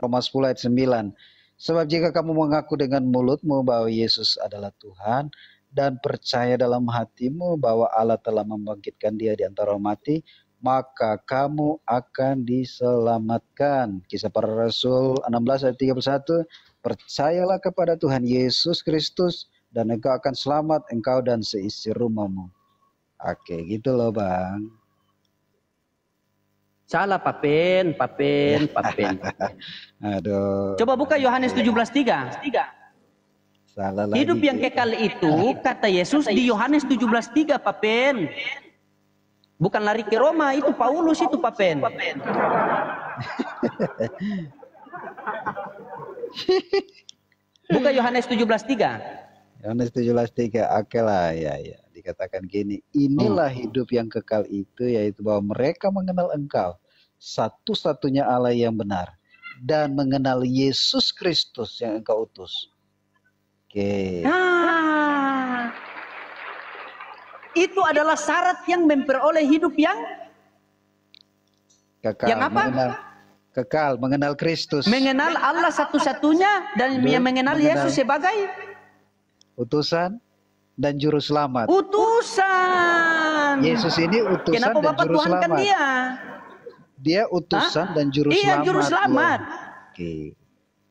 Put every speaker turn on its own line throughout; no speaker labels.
Roma 10 ayat 9. Sebab jika kamu mengaku dengan mulutmu bahwa Yesus adalah Tuhan dan percaya dalam hatimu bahwa Allah telah membangkitkan Dia di antara orang mati, maka kamu akan diselamatkan. Kisah Para Rasul 16 ayat 31. Percayalah kepada Tuhan Yesus Kristus dan engkau akan selamat, engkau dan seisi rumahmu. Oke, gitu loh Bang.
Salah Papen.
Aduh.
Coba buka Yohanes 17:3.
Salah lagi.
Hidup yang kekal itu kata Yesus di Yohanes 17:3 Papen. Bukan lari ke Roma, itu Paulus itu Papen. Buka Yohanes 17:3.
Yohanes 17:3. Oke lah, ya. Dikatakan gini, inilah hidup yang kekal itu, yaitu bahwa mereka mengenal engkau, satu-satunya Allah yang benar, dan mengenal Yesus Kristus yang engkau utus. Oke.
Itu adalah syarat yang memperoleh hidup yang
Kekal.
Yang apa?
Kekal, mengenal Kristus.
Mengenal Allah satu-satunya dan mengenal Yesus sebagai
utusan dan juru selamat.
Utusan.
Yesus ini utusan.
Kenapa
dan
Bapak
juru
tuhankan
selamat.
dia?
Dia utusan dan juru selamat.
Iya, juru selamat.
Oke.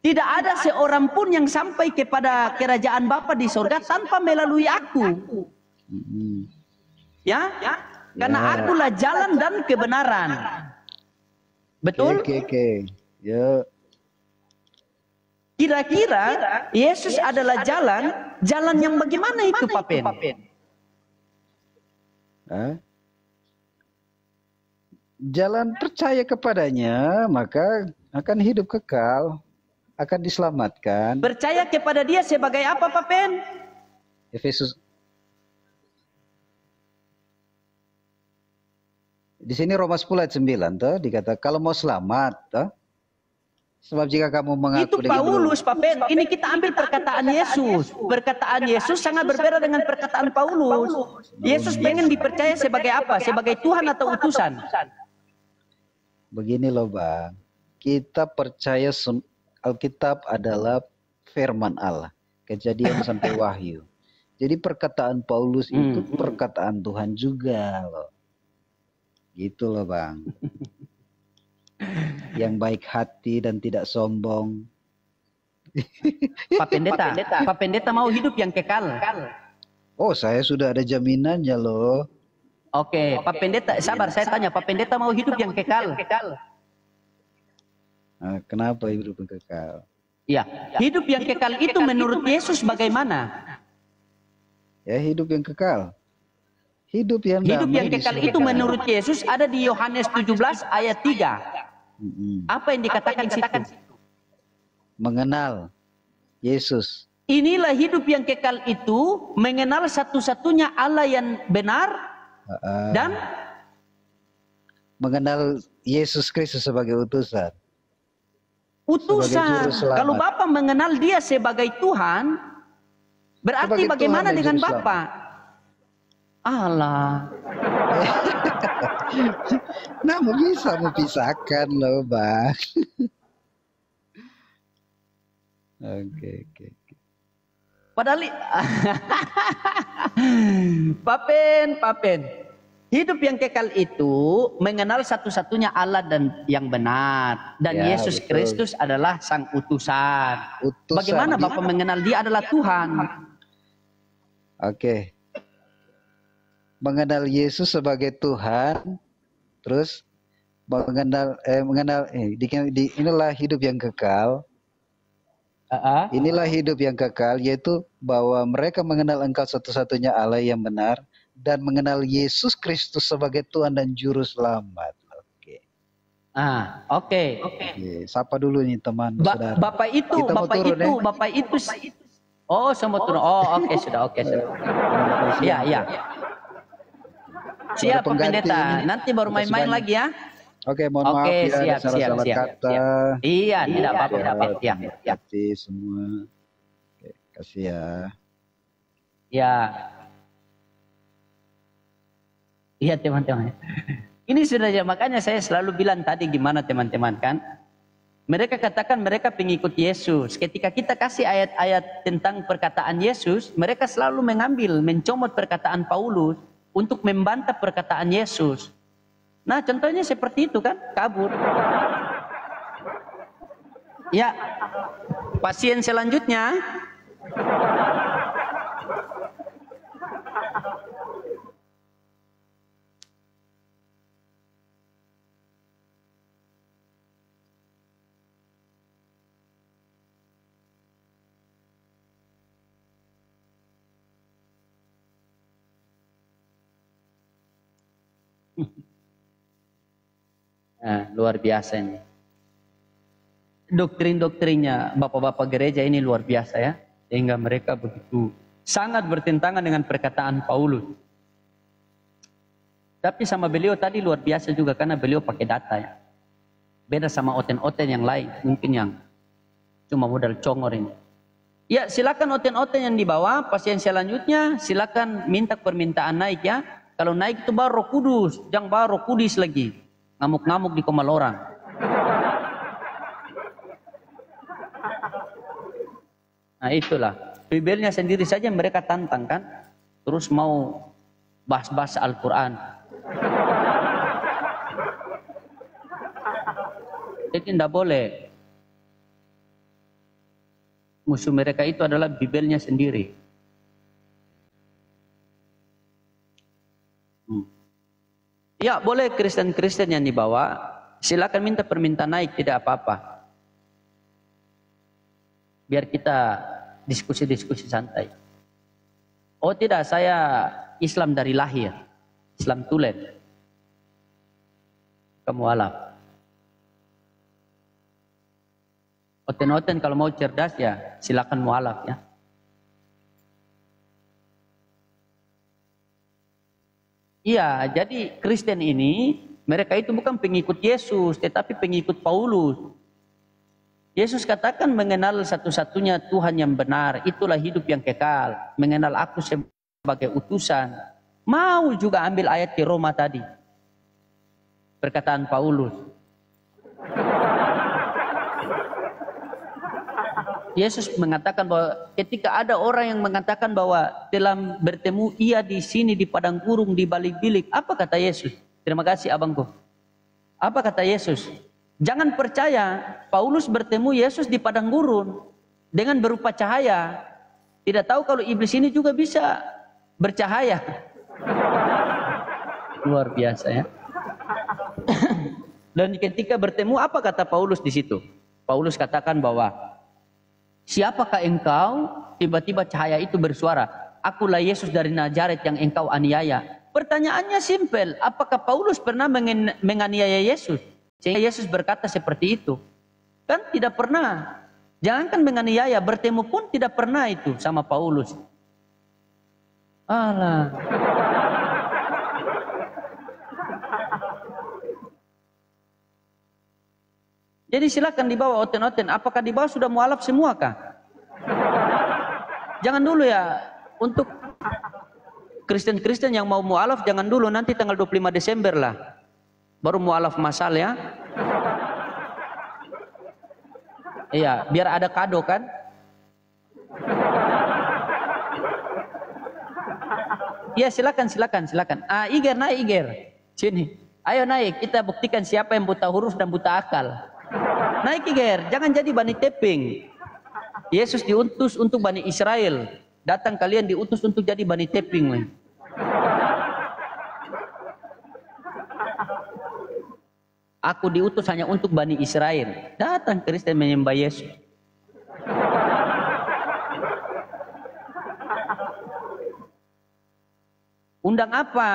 Tidak ada seorang pun yang sampai kepada kerajaan Bapa di surga tanpa melalui aku. Ya? Karena akulah jalan dan kebenaran. Betul?
Oke. Ya.
Kira-kira Yesus adalah jalan yang bagaimana itu Papen?
Jalan percaya kepadanya, maka akan hidup kekal, akan diselamatkan.
Percaya kepada dia sebagai apa Papen?
Efesus. Di sini Roma 10 ayat 9 tuh dikatakan kalau mau selamat tuh. Sebab jika kamu mengaku
itu Paulus Papen, ini kita ambil perkataan Yesus. Perkataan Yesus sangat berbeda dengan perkataan Paulus. Yesus pengen dipercaya sebagai apa? Sebagai Tuhan atau utusan?
Begini loh Bang, kita percaya Alkitab adalah firman Allah, Kejadian sampai Wahyu. Jadi perkataan Paulus itu perkataan Tuhan juga loh. Gitu loh Bang. Yang baik hati dan tidak sombong.
Pak Pendeta mau hidup yang kekal.
Oh, saya sudah ada jaminannya loh.
Oke, Pak Pendeta, sabar saya tanya, Pak Pendeta mau hidup yang kekal?
Nah, kenapa hidup yang kekal?
Ya, hidup yang kekal itu menurut Yesus bagaimana?
Ya, hidup yang kekal. Hidup yang
kekal itu menurut Yesus ada di Yohanes 17 ayat 3. Apa yang dikatakan situ?
Mengenal Yesus.
Inilah hidup yang kekal itu, mengenal satu-satunya Allah yang benar dan
mengenal Yesus Kristus sebagai utusan.
Utusan. Kalau Bapak mengenal dia sebagai Tuhan, berarti sebagai bagaimana dengan Bapak? Allah.
Nah, bisa memisahkan loh, Bang. Oke.
Padahal Papen. Hidup yang kekal itu mengenal satu-satunya Allah dan yang benar, dan ya, Yesus Kristus adalah sang utusan. Bagaimana Bapak mengenal dia adalah Tuhan?
Oke. Mengenal Yesus sebagai Tuhan, terus inilah hidup yang kekal. Inilah hidup yang kekal, yaitu bahwa mereka mengenal Engkau satu-satunya Allah yang benar dan mengenal Yesus Kristus sebagai Tuhan dan Juru Selamat. Oke.
Oke.
Sapa dulu nih teman saudara.
Bapak itu. Oh, semua turun. Oh, oke sudah. Iya. Siap Pak Pendeta, nanti baru main-main lagi ya.
Oke, mohon maaf ya,
siap.
kata.
Iya, tidak apa-apa.
Ya. Semua. Oke, kasih ya.
Ya. Iya teman-teman. Ini sudah makanya saya selalu bilang tadi gimana teman-teman kan. Mereka katakan mereka pengikut Yesus. Ketika kita kasih ayat-ayat tentang perkataan Yesus, mereka selalu mencomot perkataan Paulus untuk membantah perkataan Yesus. Nah, contohnya seperti itu kan, kabur. Ya, pasien selanjutnya. Nah, luar biasa ini. Doktrin-doktrinnya bapak-bapak gereja ini luar biasa ya. Sehingga mereka begitu sangat bertentangan dengan perkataan Paulus. Tapi sama beliau tadi luar biasa juga karena beliau pakai data ya. Beda sama oten-oten yang lain. Mungkin yang cuma modal congor ini. Ya silakan oten-oten yang dibawa. Pasien selanjutnya silakan minta permintaan naik ya. Kalau naik itu baru Roh Kudus. Jangan bawa Roh Kudus lagi. Ngamuk-ngamuk di komal orang. Nah itulah. Bibelnya sendiri saja mereka tantang kan. Terus mau bahas-bahas Al-Quran. Jadi tidak boleh. Musuh mereka itu adalah Bibelnya sendiri. Ya boleh Kristen-Kristen yang dibawa. Silakan minta permintaan naik, tidak apa-apa. Biar kita diskusi-diskusi santai. Oh tidak, saya Islam dari lahir. Islam tulen. Kamu alaf. Oten-oten kalau mau cerdas ya silakan mualaf ya. Iya, jadi Kristen ini mereka itu bukan pengikut Yesus, tetapi pengikut Paulus. Yesus katakan mengenal satu-satunya Tuhan yang benar, itulah hidup yang kekal. Mengenal aku sebagai utusan. Mau juga ambil ayat di Roma tadi. Perkataan Paulus. Yesus mengatakan bahwa ketika ada orang yang mengatakan bahwa telah bertemu ia di sini di padang gurun di balik bilik, apa kata Yesus? Terima kasih abangku. Apa kata Yesus? Jangan percaya Paulus bertemu Yesus di padang gurun dengan berupa cahaya. Tidak tahu kalau iblis ini juga bisa bercahaya. Luar biasa ya. Dan ketika bertemu apa kata Paulus di situ? Paulus katakan bahwa siapakah engkau? Tiba-tiba cahaya itu bersuara. Akulah Yesus dari Nazaret yang engkau aniaya. Pertanyaannya simpel. Apakah Paulus pernah menganiaya Yesus? Sehingga Yesus berkata seperti itu. Kan tidak pernah. Jangankan menganiaya, bertemu pun tidak pernah itu sama Paulus. Alah. Jadi silakan dibawa oten-oten. Apakah dibawa sudah mualaf semua kah? Jangan dulu ya. Untuk Kristen-Kristen yang mau mualaf jangan dulu. Nanti tanggal 25 Desember lah. Baru mualaf masal ya. Iya, biar ada kado kan. Iya silakan. Iger naik Iger. Sini. Ayo naik. Kita buktikan siapa yang buta huruf dan buta akal. Naik Iger, jangan jadi Bani Teping. Yesus diutus untuk Bani Israel. Datang kalian diutus untuk jadi Bani Teping. Aku diutus hanya untuk Bani Israel. Datang Kristen menyembah Yesus. Undang apa?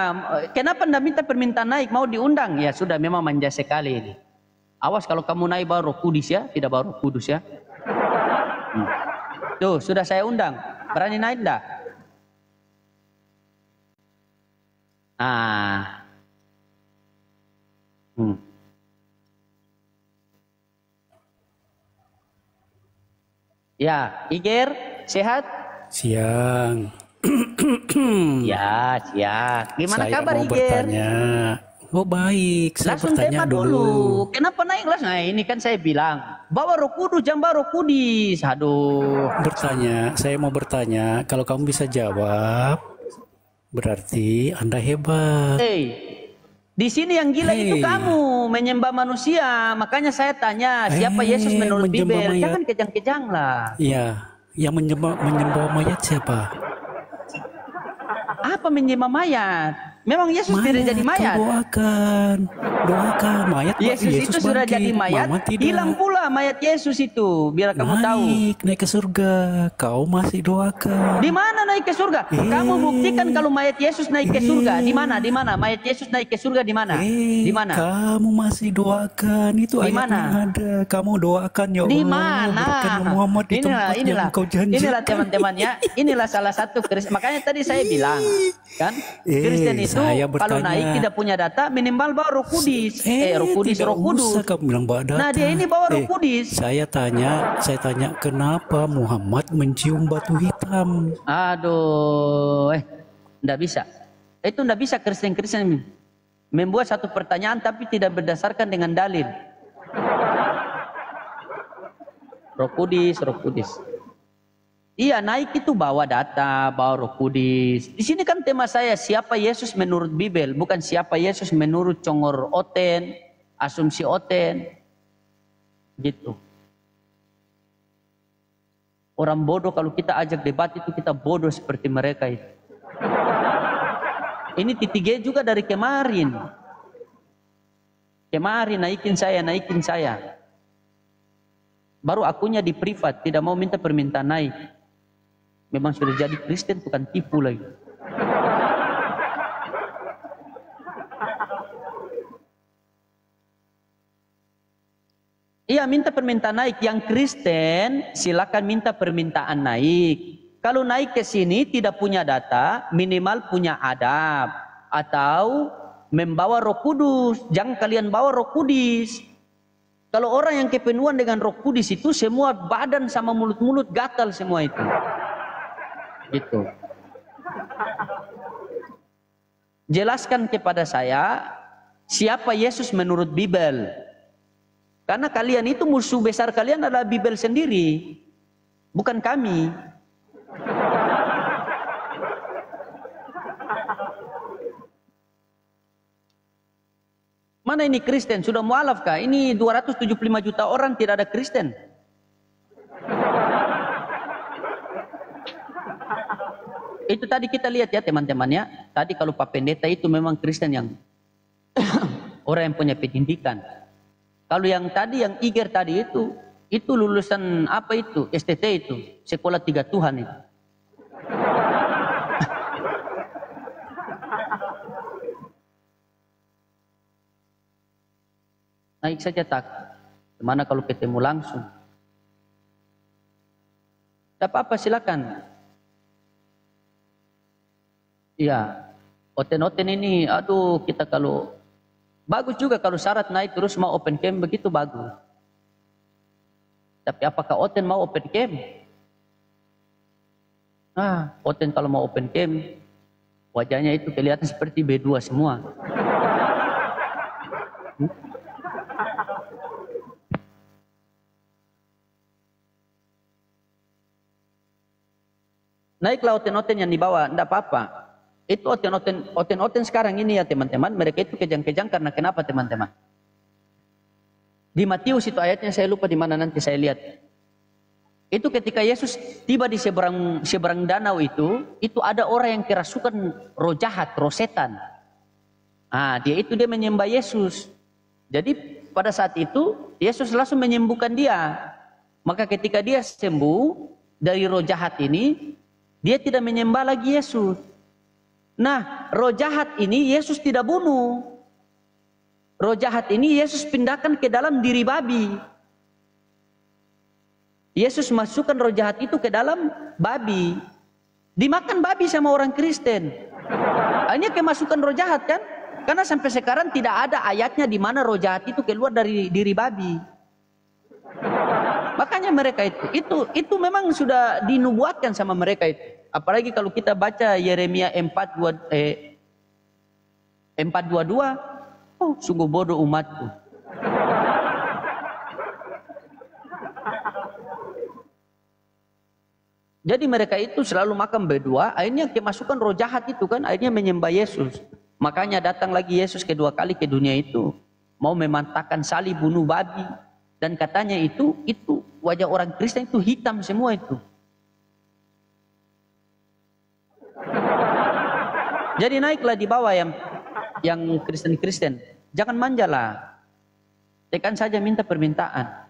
Kenapa anda minta permintaan naik? Mau diundang? Ya sudah, memang manja sekali ini. Awas kalau kamu naik bawa Roh Kudus ya, tidak bawa Roh Kudus ya. Tuh, sudah saya undang. Berani naik enggak? Ya, Iger, sehat?
Siang.
Ya, siang. Gimana
Saya
kabar
mau
Iger?
bertanya. Oh baik, saya
Langsung
bertanya
tema dulu. Kenapa naik langsung? Nah, ini kan saya bilang bawa Roh Kudus, jangan bawa Roh Kudus. Aduh.
Saya mau bertanya, kalau kamu bisa jawab, berarti Anda hebat.
Di sini yang gila itu kamu menyembah manusia. Makanya saya tanya, siapa Yesus menurut Bibel? Jangan kejang-kejang lah.
Iya, yang menyembah mayat siapa?
Apa menyembah mayat? Memang Yesus tidak jadi mayat.
Doakan mayat.
Yesus itu sudah jadi mayat. Hilang pula mayat Yesus itu. Biar kamu tahu.
Naik ke surga. Kau masih doakan.
Di mana naik ke surga? Kamu buktikan kalau mayat Yesus naik ke surga. Di mana? Di mana? Mayat Yesus naik ke surga di mana? Di mana?
Kamu masih doakan. Itu ayatnya ada. Kamu doakan ya Allah.
Di mana?
Muhammad di tempat yang kau janjikan.
Inilah teman-teman ya. Inilah salah satu Kristen. Makanya tadi saya bilang kan Kristen itu kalau naik tidak punya data minimal bawa Roh Kudus. Roh Kudus.
Kamu bilang bawa data.
Nah dia ini bawa Roh Kudus.
Saya tanya kenapa Muhammad mencium batu hitam?
Aduh, enggak bisa. Itu enggak bisa Kristen membuat satu pertanyaan tapi tidak berdasarkan dengan dalil. Roh Kudus. Iya, naik itu bawa data, bawa Roh Kudus. Di sini kan tema saya, siapa Yesus menurut Bibel, bukan siapa Yesus menurut congor oten, asumsi oten. Gitu. Orang bodoh kalau kita ajak debat itu kita bodoh seperti mereka itu. Ini titik juga dari kemarin. Kemarin naikin saya. Baru akunya di privat, tidak mau minta permintaan naik. Memang sudah jadi Kristen, bukan tipu lagi. Iya, minta permintaan naik. Yang Kristen silakan minta permintaan naik. Kalau naik ke sini tidak punya data, minimal punya adab atau membawa Roh Kudus. Jangan kalian bawa Roh Kudus. Kalau orang yang kepenuhan dengan Roh Kudus itu semua badan sama mulut-mulut gatal semua itu. Gitu. Jelaskan kepada saya siapa Yesus menurut Bibel. Karena kalian itu musuh besar kalian adalah Bibel sendiri, bukan kami. Mana ini Kristen? Sudah mualaf kah? Ini 275 juta orang tidak ada Kristen. Itu tadi kita lihat ya teman-teman ya. Tadi kalau Pak Pendeta itu memang Kristen yang orang yang punya pendidikan. Kalau yang tadi yang Iger tadi itu lulusan apa itu? STT itu, sekolah 3 Tuhan itu. Naik saja tak. Gimana kalau ketemu langsung? Tak apa-apa silakan. Iya, oten-oten ini, aduh kita kalau bagus juga kalau syarat naik terus mau open camp begitu bagus. Tapi apakah oten mau open camp? Oten kalau mau open camp wajahnya itu kelihatan seperti B2 semua. Naiklah oten-oten yang dibawa, enggak apa-apa. Itu oten-oten sekarang ini ya teman-teman, mereka itu kejang-kejang karena kenapa teman-teman? Di Matius itu ayatnya saya lupa di mana nanti saya lihat. Itu ketika Yesus tiba di seberang danau itu ada orang yang kerasukan roh jahat, roh setan. Dia menyembah Yesus. Jadi pada saat itu Yesus langsung menyembuhkan dia. Maka ketika dia sembuh dari roh jahat ini, dia tidak menyembah lagi Yesus. Nah, roh jahat ini Yesus tidak bunuh. Roh jahat ini Yesus pindahkan ke dalam diri babi. Yesus masukkan roh jahat itu ke dalam babi. Dimakan babi sama orang Kristen. Ini kemasukan roh jahat kan? Karena sampai sekarang tidak ada ayatnya di mana roh jahat itu keluar dari diri babi. Makanya mereka itu memang sudah dinubuatkan sama mereka itu. Apalagi kalau kita baca Yeremia 4:22, sungguh bodoh umatku. Jadi mereka itu selalu makan berdua, akhirnya kemasukan roh jahat itu kan, akhirnya menyembah Yesus. Makanya datang lagi Yesus kedua kali ke dunia itu, mau memantakan salib, bunuh babi, dan katanya itu wajah orang Kristen itu hitam semua itu. Jadi naiklah di bawah yang Kristen-Kristen, jangan manjalah, tekan saja minta permintaan.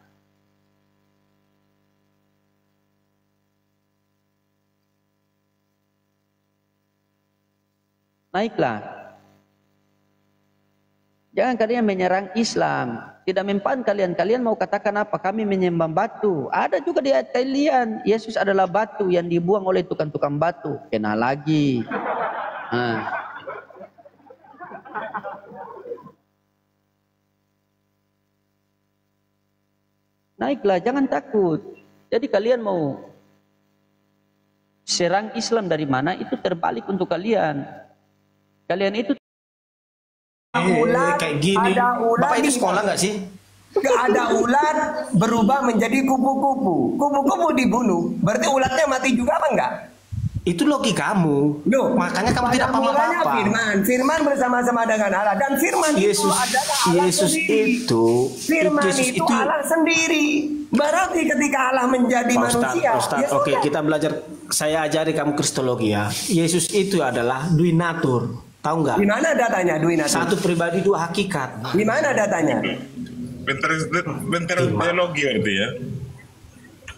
Naiklah. Jangan kalian menyerang Islam. Tidak mempan kalian. Kalian mau katakan apa? Kami menyembah batu. Ada juga di ayat kalian. Yesus adalah batu yang dibuang oleh tukang-tukang batu. Kena lagi. Naiklah, jangan takut. Jadi kalian mau serang Islam dari mana? Itu terbalik untuk kalian. Kalian itu
ulat, kayak gini. Bapak itu sekolah nggak sih? Ada ulat berubah menjadi kupu-kupu. Kupu-kupu dibunuh. Berarti ulatnya mati juga apa enggak? Itu logikamu. Loh, makanya kamu tidak paham apa-apa. Firman bersama-sama dengan Allah, dan firman
Yesus,
itu adalah Allah
Yesus
sendiri. Firman
Yesus
itu Allah sendiri. Berarti ketika Allah menjadi manusia.
Ustaz, oke, kita belajar. Saya ajari kamu kristologi ya. Yesus itu adalah duinatur. Tahu nggak?
Di mana datanya duinatur?
Satu pribadi dua hakikat.
Di mana datanya?
Bentar teologi itu ya.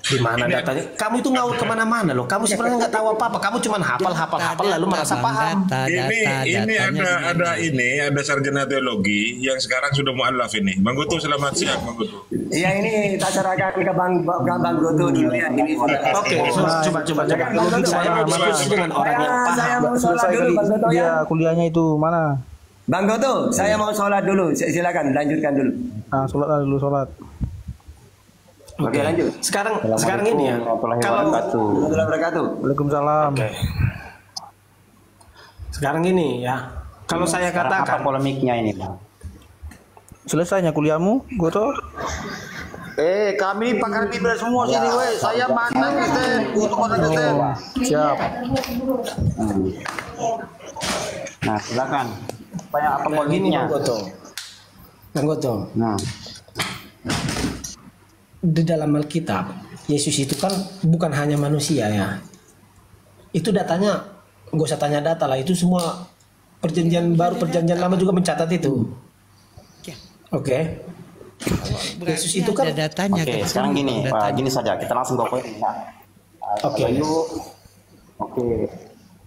Di mana datanya? Kamu itu ngawur kemana-mana loh. Kamu sebenarnya nggak tahu apa-apa. Kamu cuma hafal lalu merasa paham.
Ini ada sarjana teologi yang sekarang sudah mualaf ini. Bang Goto, selamat siang Bang Goto.
Iya, ini tak serahkan ke Bang Goto dulu ya. Ini
Oke, coba. Saya mau diskusi dengan orang yang paham.
Saya mau sholat dulu, Bang Goto ya.
Kuliahnya itu mana?
Bang Goto, saya mau sholat dulu. Silakan lanjutkan dulu.
Sholat dulu, sholat.
Oke, lanjut. Sekarang ini ya. Kalau
Waalaikumsalam.
Oke. Sekarang ini ya. Kalau saya katakan
apa polemiknya ini, Bang?
Selesainya kuliahmu, Goto?
Kami pakar Bibel semua sini, weh. Saya mana Kristen, untuk orang Kristen.
Siap.
Nah, silakan. Apa
gini,
polemiknya?
Bang Goto.
Nah,
di dalam Alkitab, Yesus itu kan bukan hanya manusia ya. Itu datanya, gak usah tanya data lah. Itu semua perjanjian baru, perjanjian lama juga mencatat itu. Oke. Yesus itu kan
datanya. Oke, sekarang gini, gini saja. Kita langsung ke poinnya.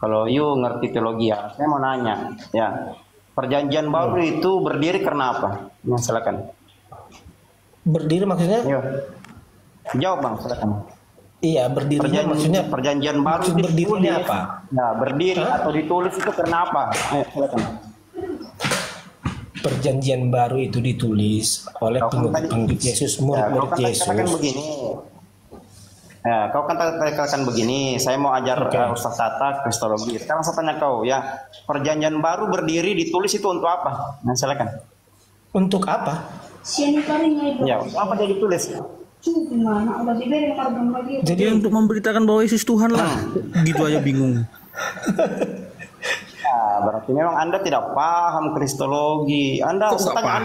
Kalau you ngerti teologi ya, saya mau nanya, ya. Perjanjian baru itu berdiri karena apa? Nah, silakan.
Berdiri maksudnya?
Iya. Jawab Bang, silakan.
Iya, berdiri maksudnya
perjanjian baru
itu berdirinya apa?
Nah, berdiri atau ditulis itu karena apa? Ayo, silakan.
Perjanjian baru itu ditulis oleh pengikut Yesus, murid-murid Yesus.
Kau kan begini. Ya, kau kan katakan begini, saya mau ajar Ustaz Tata kristologi. Sekarang saya tanya kau ya, perjanjian baru berdiri ditulis itu untuk apa? Nah, silakan.
Untuk apa?
Ya, apa dia ditulis?
Jadi untuk memberitakan bahwa Yesus Tuhan lah. Gitu aja bingung.
Nah, berarti memang Anda tidak paham kristologi. Anda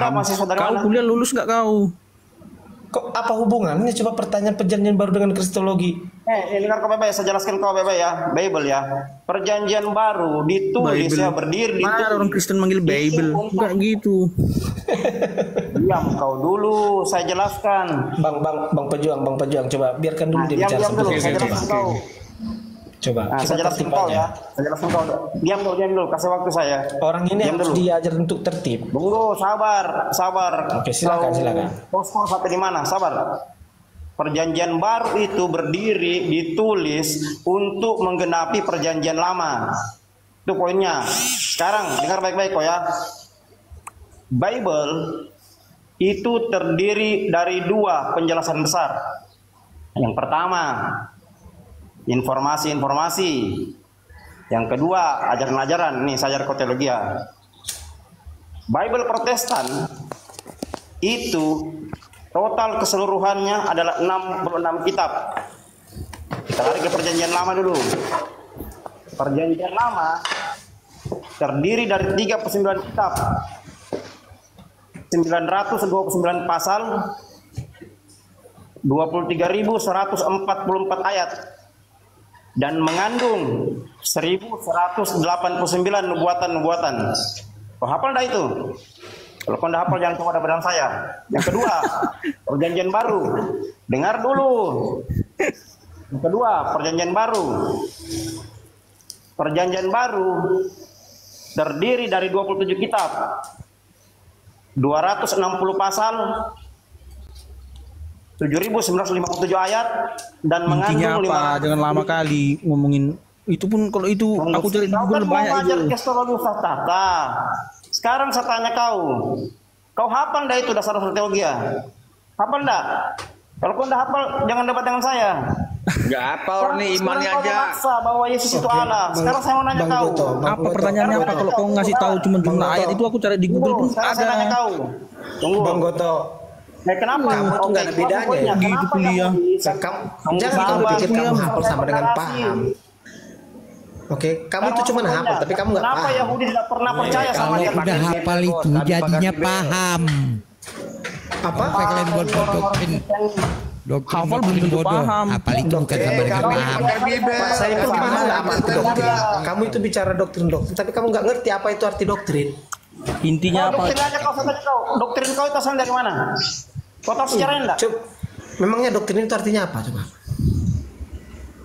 masih saudara
Kau kuliah lulus nggak kau?
Kok apa hubungannya? Coba pertanyaan perjanjian baru dengan kristologi.
Dengar kau Bebe, saya jelaskan kau Bebe ya. Bible ya. Perjanjian baru ditulis
Bible.
ya, berdiri ditulis.
Mana orang Kristen manggil Bible? Enggak gitu.
Diam kau dulu, saya jelaskan.
Bang Pejuang, coba biarkan dulu dia bicara
dulu, saya jelaskan kau.
Coba,
saya jelaskan kau ya. Saya jelaskan kau. Diam dulu, kasih waktu saya.
Orang ini harus diajar untuk tertib.
Tunggu, sabar.
Oke, silakan.
Posko sampai di mana? Sabar. Perjanjian baru itu berdiri, ditulis untuk menggenapi perjanjian lama. Itu poinnya. Sekarang dengar baik-baik kok ya. Bible itu terdiri dari dua penjelasan besar. Yang pertama, informasi. Yang kedua, ajaran-ajaran. Nih, saya ajar teologi ya. Bible Protestan itu total keseluruhannya adalah 66 kitab. Kita lari ke perjanjian lama dulu. Perjanjian lama terdiri dari 39 kitab, 929 pasal, 23.144 ayat, dan mengandung 1.189 nubuatan-nubuatan. Kau hafal dah itu? Kalau kau tidak hafal jangan coba ada saya. Yang kedua, perjanjian baru. Dengar dulu. Yang kedua, perjanjian baru. Perjanjian baru terdiri dari 27 kitab, 260 pasal, 7.957 ayat, dan
Intinya
mengandung
apa? Jangan lama kali ngomongin itu pun. Kalau itu aku cari di Google banyak itu.
Kristologi Ustaz Tata. Sekarang saya tanya kau hafal dah itu dasar teologi ya? Hafal dah? Kalau kau tidak hafal, jangan debat dengan saya.
Enggak hafal nih imannya aja.
Kau memaksa bahwa Yesus itu Allah. Sekarang saya mau nanya kau.
Apa pertanyaannya apa? Kalau kau ngasih tahu cuma jumlah ayat itu, aku cari di Google pun
sekarang saya nanya
ada.
kau. Tunggu.
Bang Goto,
Kenapa?
kamu tuh nggak ada bedanya ya?
Gitu kuliah.
Jangan kamu pikir kamu hafal sama dengan paham. Oke, kamu itu cuma hafal, tapi kamu nggak paham.
Kenapa Yahudi tidak pernah percaya sama dia?
Kalau udah hafal itu jadinya paham.
Apa?
Sampai kalian buat doktrin.
Hafal belum tentu paham.
Hafal itu bukan sama dengan paham.
Saya itu kamu nggak apa doktrin. Kamu itu bicara doktrin, tapi kamu nggak ngerti apa itu arti doktrin.
Intinya apa?
Doktrin aja kau. Doktrin kau itu asal dari mana? Kau tahu sejarahnya enggak?
Memangnya doktrin itu artinya apa coba?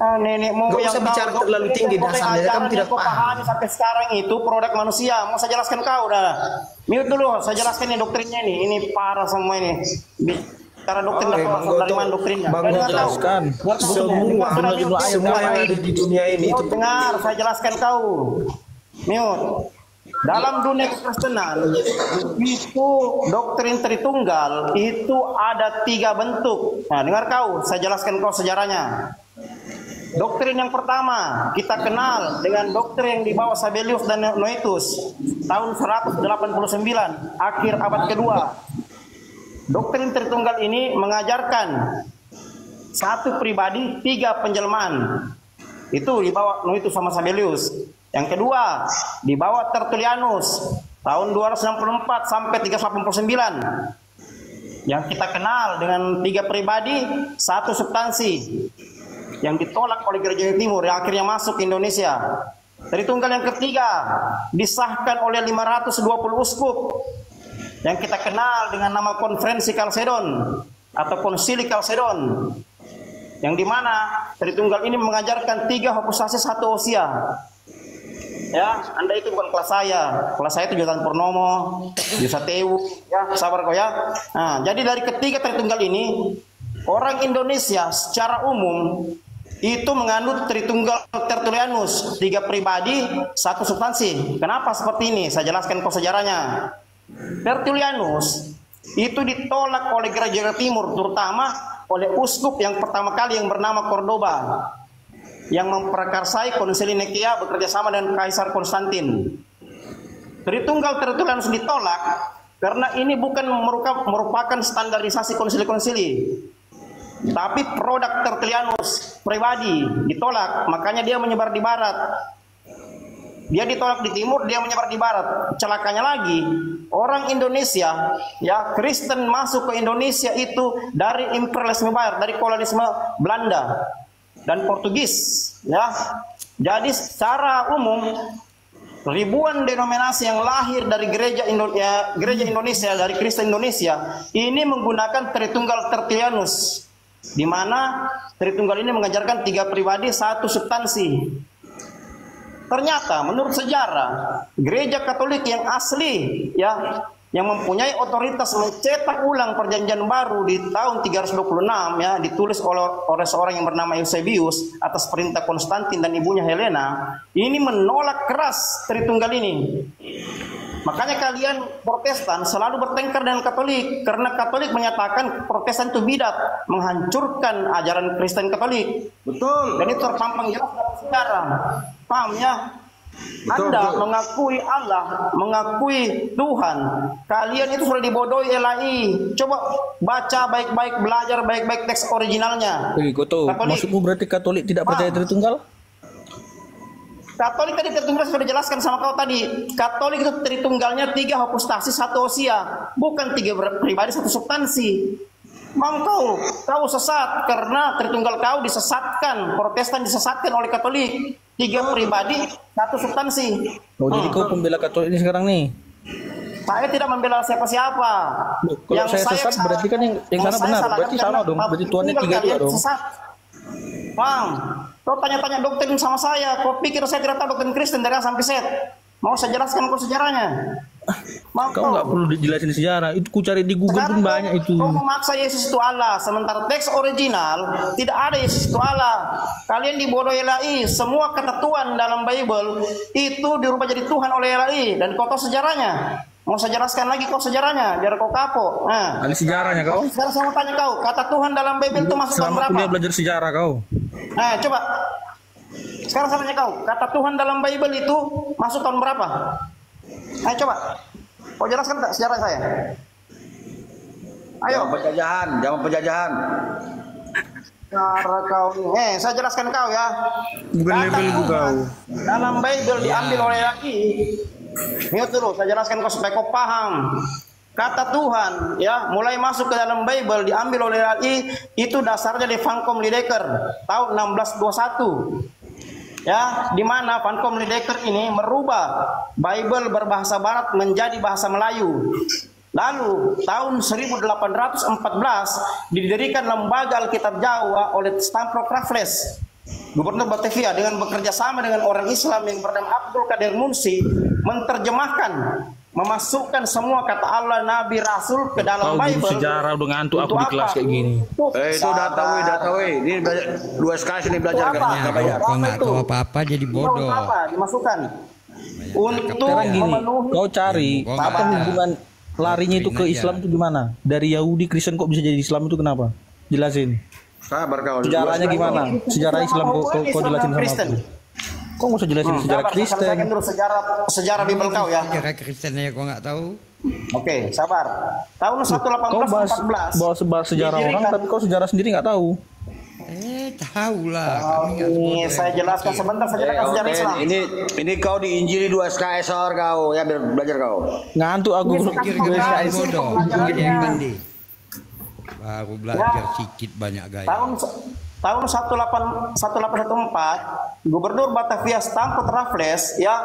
Nenek moyang
usah bicara terlalu tinggi dasarnya, kamu tidak paham.
Sampai sekarang itu produk manusia. Mau saya jelaskan kau dah. Mute dulu, saya jelaskan ini doktrinnya ini. Ini parah semua ini. Cara doktrin dari mana doktrinnya?
Bang jelaskan. Semua yang ada di dunia ini itu
dengar, saya jelaskan kau. Mute. Dalam dunia kekristenan itu doktrin Tritunggal itu ada 3 bentuk. Nah, dengar kau, saya jelaskan kau sejarahnya. Doktrin yang pertama kita kenal dengan doktrin yang dibawa Sabellius dan Noetus tahun 189 akhir abad kedua. Doktrin Tritunggal ini mengajarkan satu pribadi 3 penjelmaan. Itu dibawa Noetus sama Sabellius. Yang kedua dibawa Tertullianus tahun 264 sampai 389. Yang kita kenal dengan 3 pribadi, 1 substansi yang ditolak oleh gereja timur yang akhirnya masuk ke Indonesia. Tritunggal yang ketiga disahkan oleh 520 uskup yang kita kenal dengan nama Konferensi Kalsedon atau Konsili Kalsedon, yang dimana Tritunggal ini mengajarkan 3 hypostasis 1 ousia. Ya, Anda itu bukan kelas saya itu Jotan Purnomo, Yusateu, ya sabar kau ya. Nah, jadi dari ketiga Tritunggal ini orang Indonesia secara umum itu menganut Tritunggal Tertullianus, 3 pribadi 1 substansi. Kenapa seperti ini? Saya jelaskan kok sejarahnya. Tertullianus itu ditolak oleh gereja timur, terutama oleh uskup yang pertama kali yang bernama Cordoba, yang memprakarsai Konsili Nikea bekerja sama dengan Kaisar Konstantin. Tritunggal Tertullianus ditolak karena ini bukan merupakan standarisasi konsili-konsili, tapi produk Tertullianus pribadi ditolak, makanya dia menyebar di barat. Dia ditolak di timur, dia menyebar di barat. Celakanya lagi, orang Indonesia, ya Kristen masuk ke Indonesia itu dari imperialisme barat, dari kolonialisme Belanda dan Portugis, ya. Jadi secara umum ribuan denominasi yang lahir dari gereja Indonesia, dari Kristen Indonesia ini menggunakan Tritunggal Tertullianus, di mana Tritunggal ini mengajarkan 3 pribadi 1 substansi. Ternyata menurut sejarah gereja Katolik yang asli, ya, yang mempunyai otoritas mencetak ulang perjanjian baru di tahun 326, ya, ditulis oleh seorang yang bernama Eusebius atas perintah Konstantin dan ibunya Helena, ini menolak keras Tritunggal ini. Makanya kalian Protestan selalu bertengkar dengan Katolik, karena Katolik menyatakan Protestan itu bidat, menghancurkan ajaran Kristen Katolik. Betul. Dan itu terpampang jelas dalam sejarah. Paham ya? Anda mengakui Allah, mengakui Tuhan, kalian itu sudah dibodohi LAI. Coba baca baik-baik, belajar baik-baik teks originalnya.
Goto, maksudmu berarti Katolik tidak percaya Tritunggal?
Katolik tadi Tritunggal sudah dijelaskan sama kau tadi. Katolik itu Tritunggalnya 3 hopostasi 1 osia, bukan 3 pribadi 1 substansi. Mau kau sesat karena Tritunggal kau disesatkan, Protestan disesatkan oleh Katolik. 3 pribadi 1 substansi.
Oh, jadi kau pembela Katolik ini sekarang nih?
Saya tidak membela siapa-siapa.
Kalau saya sesat berarti kan yang sana benar. Berarti sama dong. Berarti Tuhannya 3 juga dong.
Bang, kau tanya-tanya doktrin sama saya. Kau pikir saya tidak tahu doktrin Kristen dari A sampai Z? Mau saya jelaskan kau sejarahnya?
Kau nggak perlu dijelasin sejarah. Itu ku cari di Google pun banyak itu.
Kau memaksa Yesus itu Allah, sementara teks original tidak ada Yesus itu Allah. Kalian dibodohi LAI. Semua kata Tuhan dalam Bible itu dirubah jadi Tuhan oleh LAI. Dan kau tahu sejarahnya. Mau saya jelaskan lagi kau sejarahnya, biar kau kapok. Nah,
ada sejarahnya kau?
Sekarang saya mau tanya kau, kata Tuhan dalam Bible itu masuk tahun berapa?
Selama kuliah belajar sejarah kau.
Nah, coba. Sekarang saya tanya kau, kata Tuhan dalam Bible itu masuk tahun berapa? Ayo coba. Kau jelaskan tak sejarah saya? Ayo.
Zaman penjajahan.
Cara kau nih. Saya jelaskan kau ya.
Bukan label kau.
Dalam Bible diambil oleh lagi. Lihat dulu, saya jelaskan kau supaya kau paham. Kata Tuhan ya mulai masuk ke dalam Bible diambil oleh LAI itu dasarnya di Vankom Lideker tahun 1621. Ya, di mana Vankom Lideker ini merubah Bible berbahasa Barat menjadi bahasa Melayu. Lalu tahun 1814 didirikan lembaga Alkitab Jawa oleh Stampro Raffles, Gubernur Batavia, dengan bekerja sama dengan orang Islam yang bernama Abdul Qadir Munsi, menerjemahkan, memasukkan semua kata Allah, Nabi, Rasul ke dalam Bible.
Sejarah udah ngantuk aku di kelas kayak gini.
Itu data we. Ini belajar 2 SKS ini belajar
nggak bayar. Kau nggak tahu apa-apa jadi bodoh.
Apa dimasukkan untuk
gini,
memenuhi.
kau cari apa hubungan larinya itu ke Islam itu gimana? Dari Yahudi Kristen kok bisa jadi Islam itu kenapa? Jelasin.
Sabar kau.
Sejarahnya gimana? Sejarah Islam kau jelasin sama aku. Kok nggak usah jelasin sejarah Kristen?
Saya dulu sejarah Bible kau ya.
Sejarah Kristennya kau nggak tahu.
Oke, sabar. Tahun 1814.
Kau bahas sejarah orang, tapi kau sejarah sendiri nggak tahu.
Tahu lah.
Ini saya jelaskan sebentar saja sejarah Islam.
Ini kau diinjili 2 SKS kau ya biar belajar kau.
Ngantuk aku.
SKS bodoh. Baru belajar sedikit banyak gaya.
Tahun 1814 Gubernur Batavia Stampro Raffles ya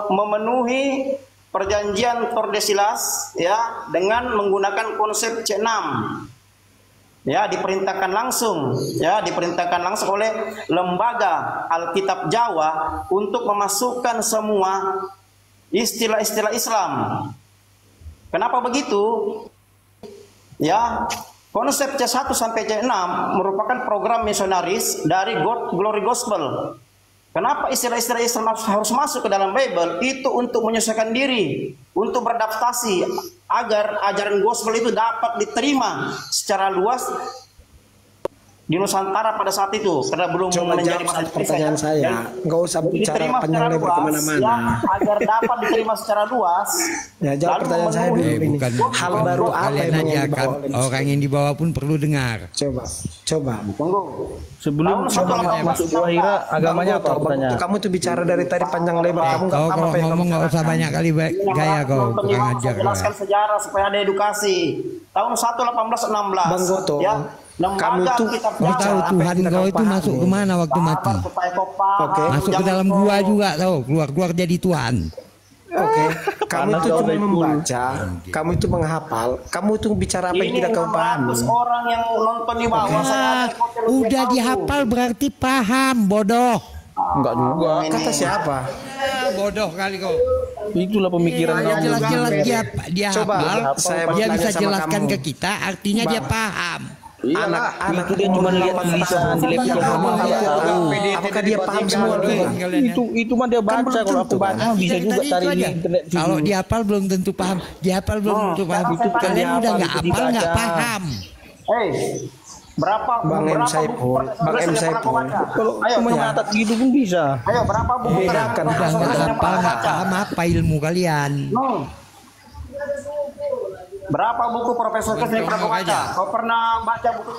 memenuhi perjanjian Tordesillas ya dengan menggunakan konsep C6. Ya, diperintahkan langsung oleh lembaga Alkitab Jawa untuk memasukkan semua istilah-istilah Islam. Kenapa begitu? Ya, konsep C1 sampai C6 merupakan program misionaris dari God Glory Gospel. Kenapa istilah-istilah Islam harus masuk ke dalam Bible? Itu untuk menyesuaikan diri, untuk beradaptasi agar ajaran gospel itu dapat diterima secara luas di Nusantara pada saat itu, karena belum menjadi
pertanyaan saya. Enggak usah bicara panjang lebar kemana-mana.
Ya, agar dapat diterima secara luas.
Ya, jawab pertanyaan saya dulu ini. Hal baru apa yang dibawa?
Orang yang dibawa pun perlu dengar.
Coba.
Tunggu.
Sebelum masuk gua Hira, agamanya apa pertanyaan?
Kamu tuh bicara dari tadi panjang lebar. Kamu nggak
Kau
apa-apa yang
ngomong nggak usah banyak kali gaya kau. Kurang ajar kau.
Jelaskan sejarah supaya ada edukasi. Tahun 1816.
Bang Goto.
Ya.
Kamu itu kau tahu Tuhan kau itu masuk kemana waktu mati? Masuk ke dalam gua juga tahu, keluar jadi Tuhan.
Oke, kamu itu cuma membaca, kamu itu menghafal, kamu itu bicara apa yang tidak kamu pahami.
Orang yang nonton di bawah
udah dihafal berarti paham, bodoh.
Enggak juga.
Kata siapa?
Bodoh kali kau.
Itulah pemikiran kamu.
Jelas-jelas dia hafal, dia bisa jelaskan ke kita, artinya dia paham.
Anak
itu dia cuma lihat tulisan di laptop
apakah dia paham semua
itu mah dia baca. Kalau aku baca bisa juga cari di internet.
Kalau dihafal belum tentu paham, dihafal belum tentu paham. Itu kalian udah nggak hafal nggak paham.
Berapa
Bang M. Saipul, Bang M. Saipul.
Kalau
Ayo,
cuma
coba.
nyatat gitu pun bisa.
Ayo, berapa buku
Bedakan.
Udah nggak paham apa ilmu kalian.
Berapa buku Profesor Kesini pernah kau baca? Kau pernah baca buku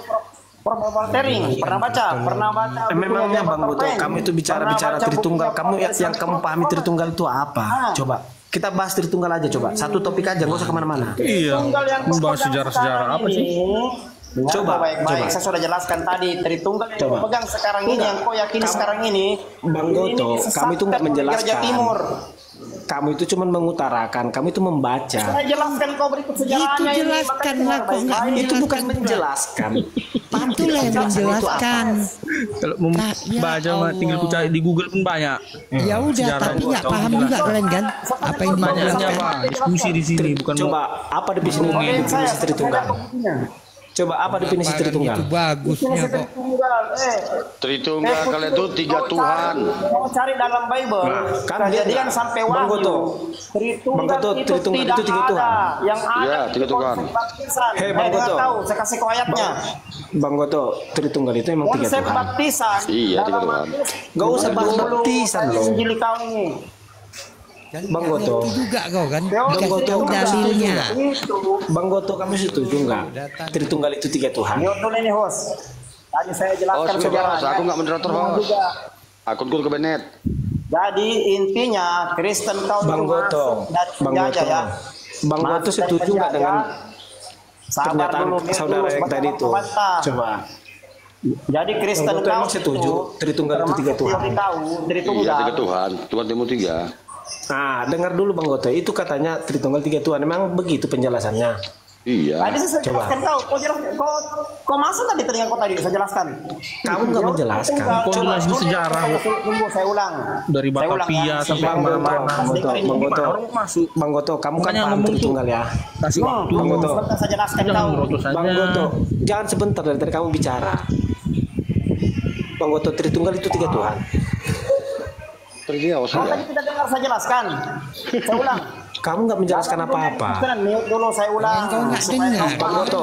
Profesor Tering? Pernah baca? Pernah baca?
Memangnya Bang Goto, kamu itu bicara-bicara Tritunggal, kamu yang kamu pahami Tritunggal itu apa? Coba kita bahas Tritunggal aja coba. Satu topik aja, nggak usah kemana-mana.
Iya. Bahas sejarah-sejarah apa sih?
Coba baik-baik, saya sudah jelaskan tadi Tritunggal yang kau pegang sekarang ini, yang kau yakini sekarang ini.
Bang Goto, kamu itu nggak menjelaskan.
Timur.
Kamu itu cuma mengutarakan, kamu itu membaca.
Saya jelaskan kau berikut sejarahnya.
Itu jelaskanlah, kok nggak
Itu bukan menjelaskan.
Itulah yang menjelaskan.
Kalau membaca mah tinggal ku cari di Google pun banyak.
Ya udah, tapi nggak paham juga kalian kan apa yang
Banyaknya
dijelaskan.
apa? Diskusi di sini bukan.
Coba apa definisi Tritunggal? Coba apa definisi Tritunggal?
Itu bagusnya kok.
Tritunggal kalian itu tiga Tuhan.
Mau cari dalam Bible, Kejadian sampai
Bang Goto.
Wahyu.
Bang Goto, Tritunggal itu tiga Tuhan.
Yang ada
Ya, tiga Tuhan.
Hei, Bang Goto.
Tahu, saya kasih kau ayatnya.
Bang Goto, Tritunggal itu emang tiga
Konsep
Tuhan.
baptisan.
Iya, tiga Tuhan.
Gak usah bahas baptisan loh.
Injil kau ini.
Bang Goto.
Itu juga kau kan.
Bang Goto,
Dikasih dalilnya.
Bang Goto, kamu setuju nggak? Tritunggal itu tiga Tuhan.
Mute dulu ini host. Tadi saya jelaskan
Host,
sejarahnya.
aku nggak moderator host. Akunku ke Bennett.
Jadi intinya Kristen kau
Bang Goto,
dari
Bang
penjajah
Goto,
ya.
Bang Goto setuju nggak dengan
Sabar
pernyataan
dulu, mute
saudara
dulu,
yang
sebentar,
tadi itu?
sebentar.
Coba.
Jadi Kristen
Bang Goto
kau
emang setuju Tritunggal itu tiga Tuhan?
teori kau,
Iya,
Tritunggal.
tiga Tuhan. Tuhan Timur tiga.
Nah, dengar dulu Bang Goto, itu katanya Tritunggal tiga Tuhan. Emang begitu penjelasannya?
Iya.
Tadi saya jelaskan kau jelaskan, kau masuk tadi telinga kau tadi, saya jelaskan.
Kamu nggak menjelaskan.
Kau jelas di sejarah.
Tunggu, saya ulang.
Dari
Saya ulang,
Batavia
ya.
sampai
Bang Goto,
kemana-mana.
Bang Goto, Bang Goto,
Orang masuk.
Bang Goto, kamu kan
Bukannya
paham
ngomong tuh.
Tritunggal ya?
Kasih waktu.
Bang Goto.
Sebentar saya jelaskan
Jangan
kau.
merocos saja.
Bang Goto, jangan sebentar dari tadi kamu bicara. Bang Goto, Tritunggal itu tiga Tuhan.
Terjadi awas
Kau
ya.
tadi tidak dengar saya jelaskan. Saya ulang.
Kamu nggak menjelaskan apa-apa.
Mute dulu, saya ulang.
Kau nggak
Supaya
dengar.
kau
Bang Goto,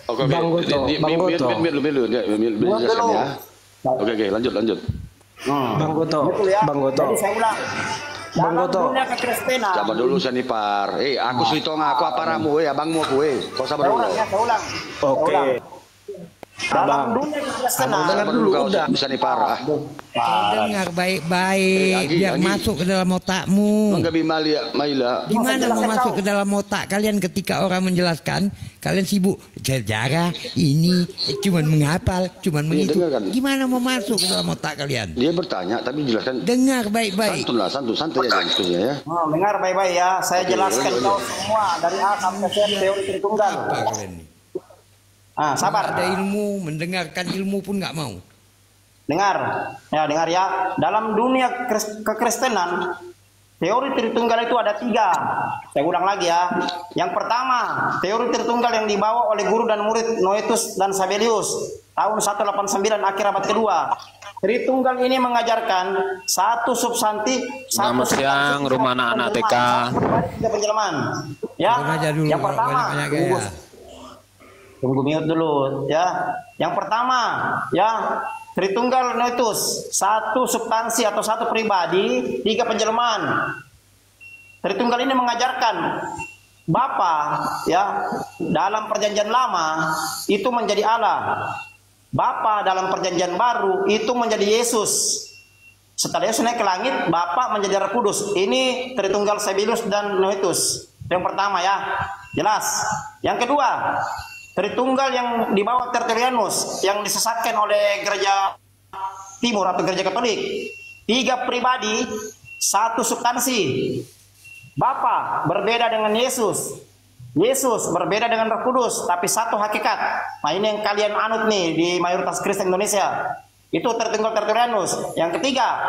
Oke,
Bang Goto, Bang Goto,
jelaskan ya. Oke, lanjut.
Bang Goto,
Betul ya.
Bang Goto.
Jadi saya ulang.
Bang
Dalam
Goto.
dunia kekristenan.
Sabar dulu Sanipar. Aku Suitonga, aku aparamu, abangmu aku. Kau sabar
Saya
dulu.
ulang ya, saya ulang.
Oke.
Dalam dunia kekristenan.
Dengar dulu udah. Sanipar.
Dengar baik-baik
Agi,
biar
Agi.
masuk ke dalam otakmu.
Menggabi Maila.
Di mana mau masuk ke dalam otak kalian ketika orang menjelaskan, kalian sibuk sejarah ini, cuman menghafal, cuman begitu.
dengar kan?
Gimana mau masuk ke dalam otak kalian?
Dia bertanya tapi jelaskan.
Dengar baik-baik.
Santun lah, santai aja diskusinya ya.
Dengar baik-baik ya. Saya jelaskan kau semua dari A sampai Z teori Tritunggal.
Apa kalian ini?
Sabar.
Ada ilmu, mendengarkan ilmu pun nggak mau.
Dengar ya. Dalam dunia kekristenan, teori Tritunggal itu ada 3. Saya ulang lagi ya. Yang pertama, teori Tritunggal yang dibawa oleh guru dan murid Noetus dan Sabellius tahun 189 akhir abad kedua. Tritunggal ini mengajarkan satu substansi,
Selamat siang, rumah anak-anak TK.
Tiga penjelaman. Ya.
Dengar aja dulu,
Yang pertama,
banyak-banyak ya.
tunggu mute dulu ya. Yang pertama ya, Tritunggal Noetus, satu substansi atau satu pribadi, 3 penjelaman. Tritunggal ini mengajarkan Bapa ya dalam perjanjian lama itu menjadi Allah. Bapa dalam perjanjian baru itu menjadi Yesus. Setelah Yesus naik ke langit, Bapa menjadi Roh Kudus. Ini Tritunggal Sabellius dan Noetus. Yang pertama ya. Jelas. Yang kedua, Tritunggal yang dibawa Tertullianus yang disesatkan oleh gereja Timur atau gereja Katolik. 3 pribadi, satu substansi. Bapa berbeda dengan Yesus. Yesus berbeda dengan Roh Kudus, tapi satu hakikat. Nah, ini yang kalian anut nih di mayoritas Kristen Indonesia. Itu Tritunggal Tertullianus. Yang ketiga,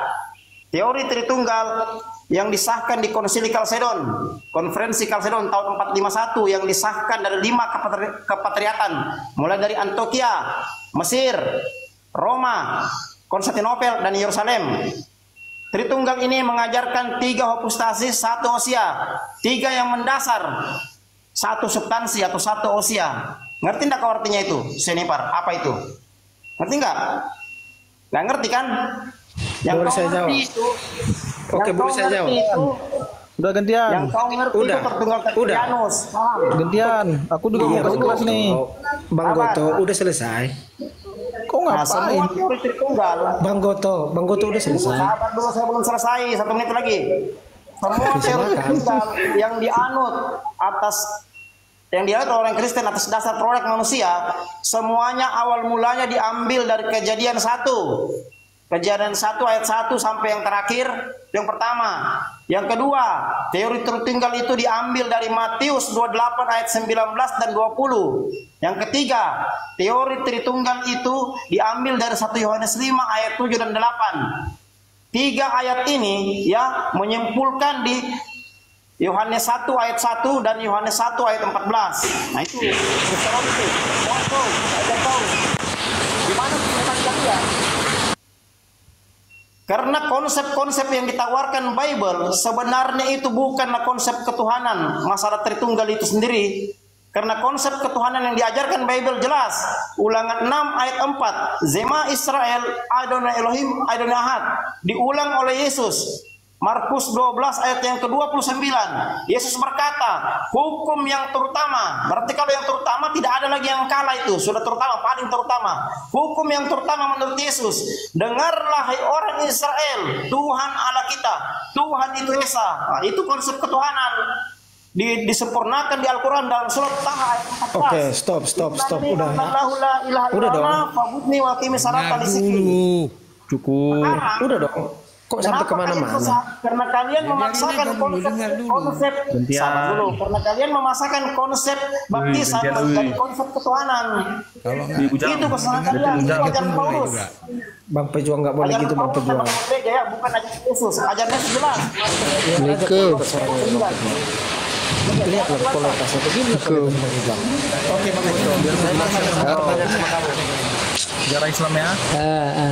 teori Tritunggal yang disahkan di Konsili Kalsedon, Konferensi Kalsedon tahun 451 yang disahkan dari 5 kepatriatan, mulai dari Antioquia, Mesir, Roma, Konstantinopel, dan Yerusalem. Tritunggal ini mengajarkan 3 hopustasi, 1 osia, 3 yang mendasar, 1 substansi atau 1 osia. Ngerti enggak kau artinya itu? Senipar, apa itu? Ngerti enggak? Nggak ngerti kan? Yang
boleh
kau
saya
ngerti
jawab?
itu.
Oke, boleh saya jawab?
Udah gantian.
Yang kau ngerti
Udah.
itu Tertunggal Tertianus.
Gantian. Aku juga mau kasih kelas nih.
Bang Goto, udah selesai.
Kok
Nah,
ngapain?
semua teori Tritunggal.
Bang Goto udah selesai.
Sabar dulu, saya belum selesai. 1 menit lagi. Semua teori Tritunggal yang dianut oleh orang Kristen atas dasar proyek manusia, semuanya awal mulanya diambil dari Kejadian 1. Kejadian 1 ayat 1 sampai yang terakhir, yang pertama. Yang kedua, teori Tritunggal itu diambil dari Matius 28 ayat 19 dan 20. Yang ketiga, teori Tritunggal itu diambil dari 1 Yohanes 5 ayat 7 dan 8. 3 ayat ini ya menyimpulkan di Yohanes 1 ayat 1 dan Yohanes 1 ayat 14. Nah itu gimana penjelasan kalian? Karena konsep-konsep yang ditawarkan Bible sebenarnya itu bukanlah konsep ketuhanan masalah Tritunggal itu sendiri. Karena konsep ketuhanan yang diajarkan Bible jelas. Ulangan 6 ayat 4. Zema Israel Adonai Elohim Adonai Ahad. Diulang oleh Yesus. Markus 12 ayat yang ke-29. Yesus berkata, hukum yang terutama. Berarti kalau yang terutama tidak ada lagi yang kalah itu. Sudah terutama, paling terutama. Hukum yang terutama menurut Yesus. Dengarlah hai orang Israel, Tuhan Allah kita. Tuhan itu Esa. Nah, itu konsep ketuhanan. Disempurnakan di Al-Quran dalam surat Taha ayat 14.
Oke, stop. Udah. Udah dong.
Cukup.
Udah dong. Kok sampai kemana-mana?
Karena kalian memaksakan konsep sabar dulu. Karena kalian memaksakan konsep baptisan menjadi konsep ketuhanan. Itu kesalahan kalian. Itu ajaran Paulus.
Bang Pejuang nggak boleh gitu, Bang Pejuang.
Ya, bukan ajaran Yesus. Ajaran Yesus jelas.
Lihatlah kualitasnya begini. Oke, Bang Pejuang. Biar saya pertanyaan sama kamu.
Sejarah Islam ya.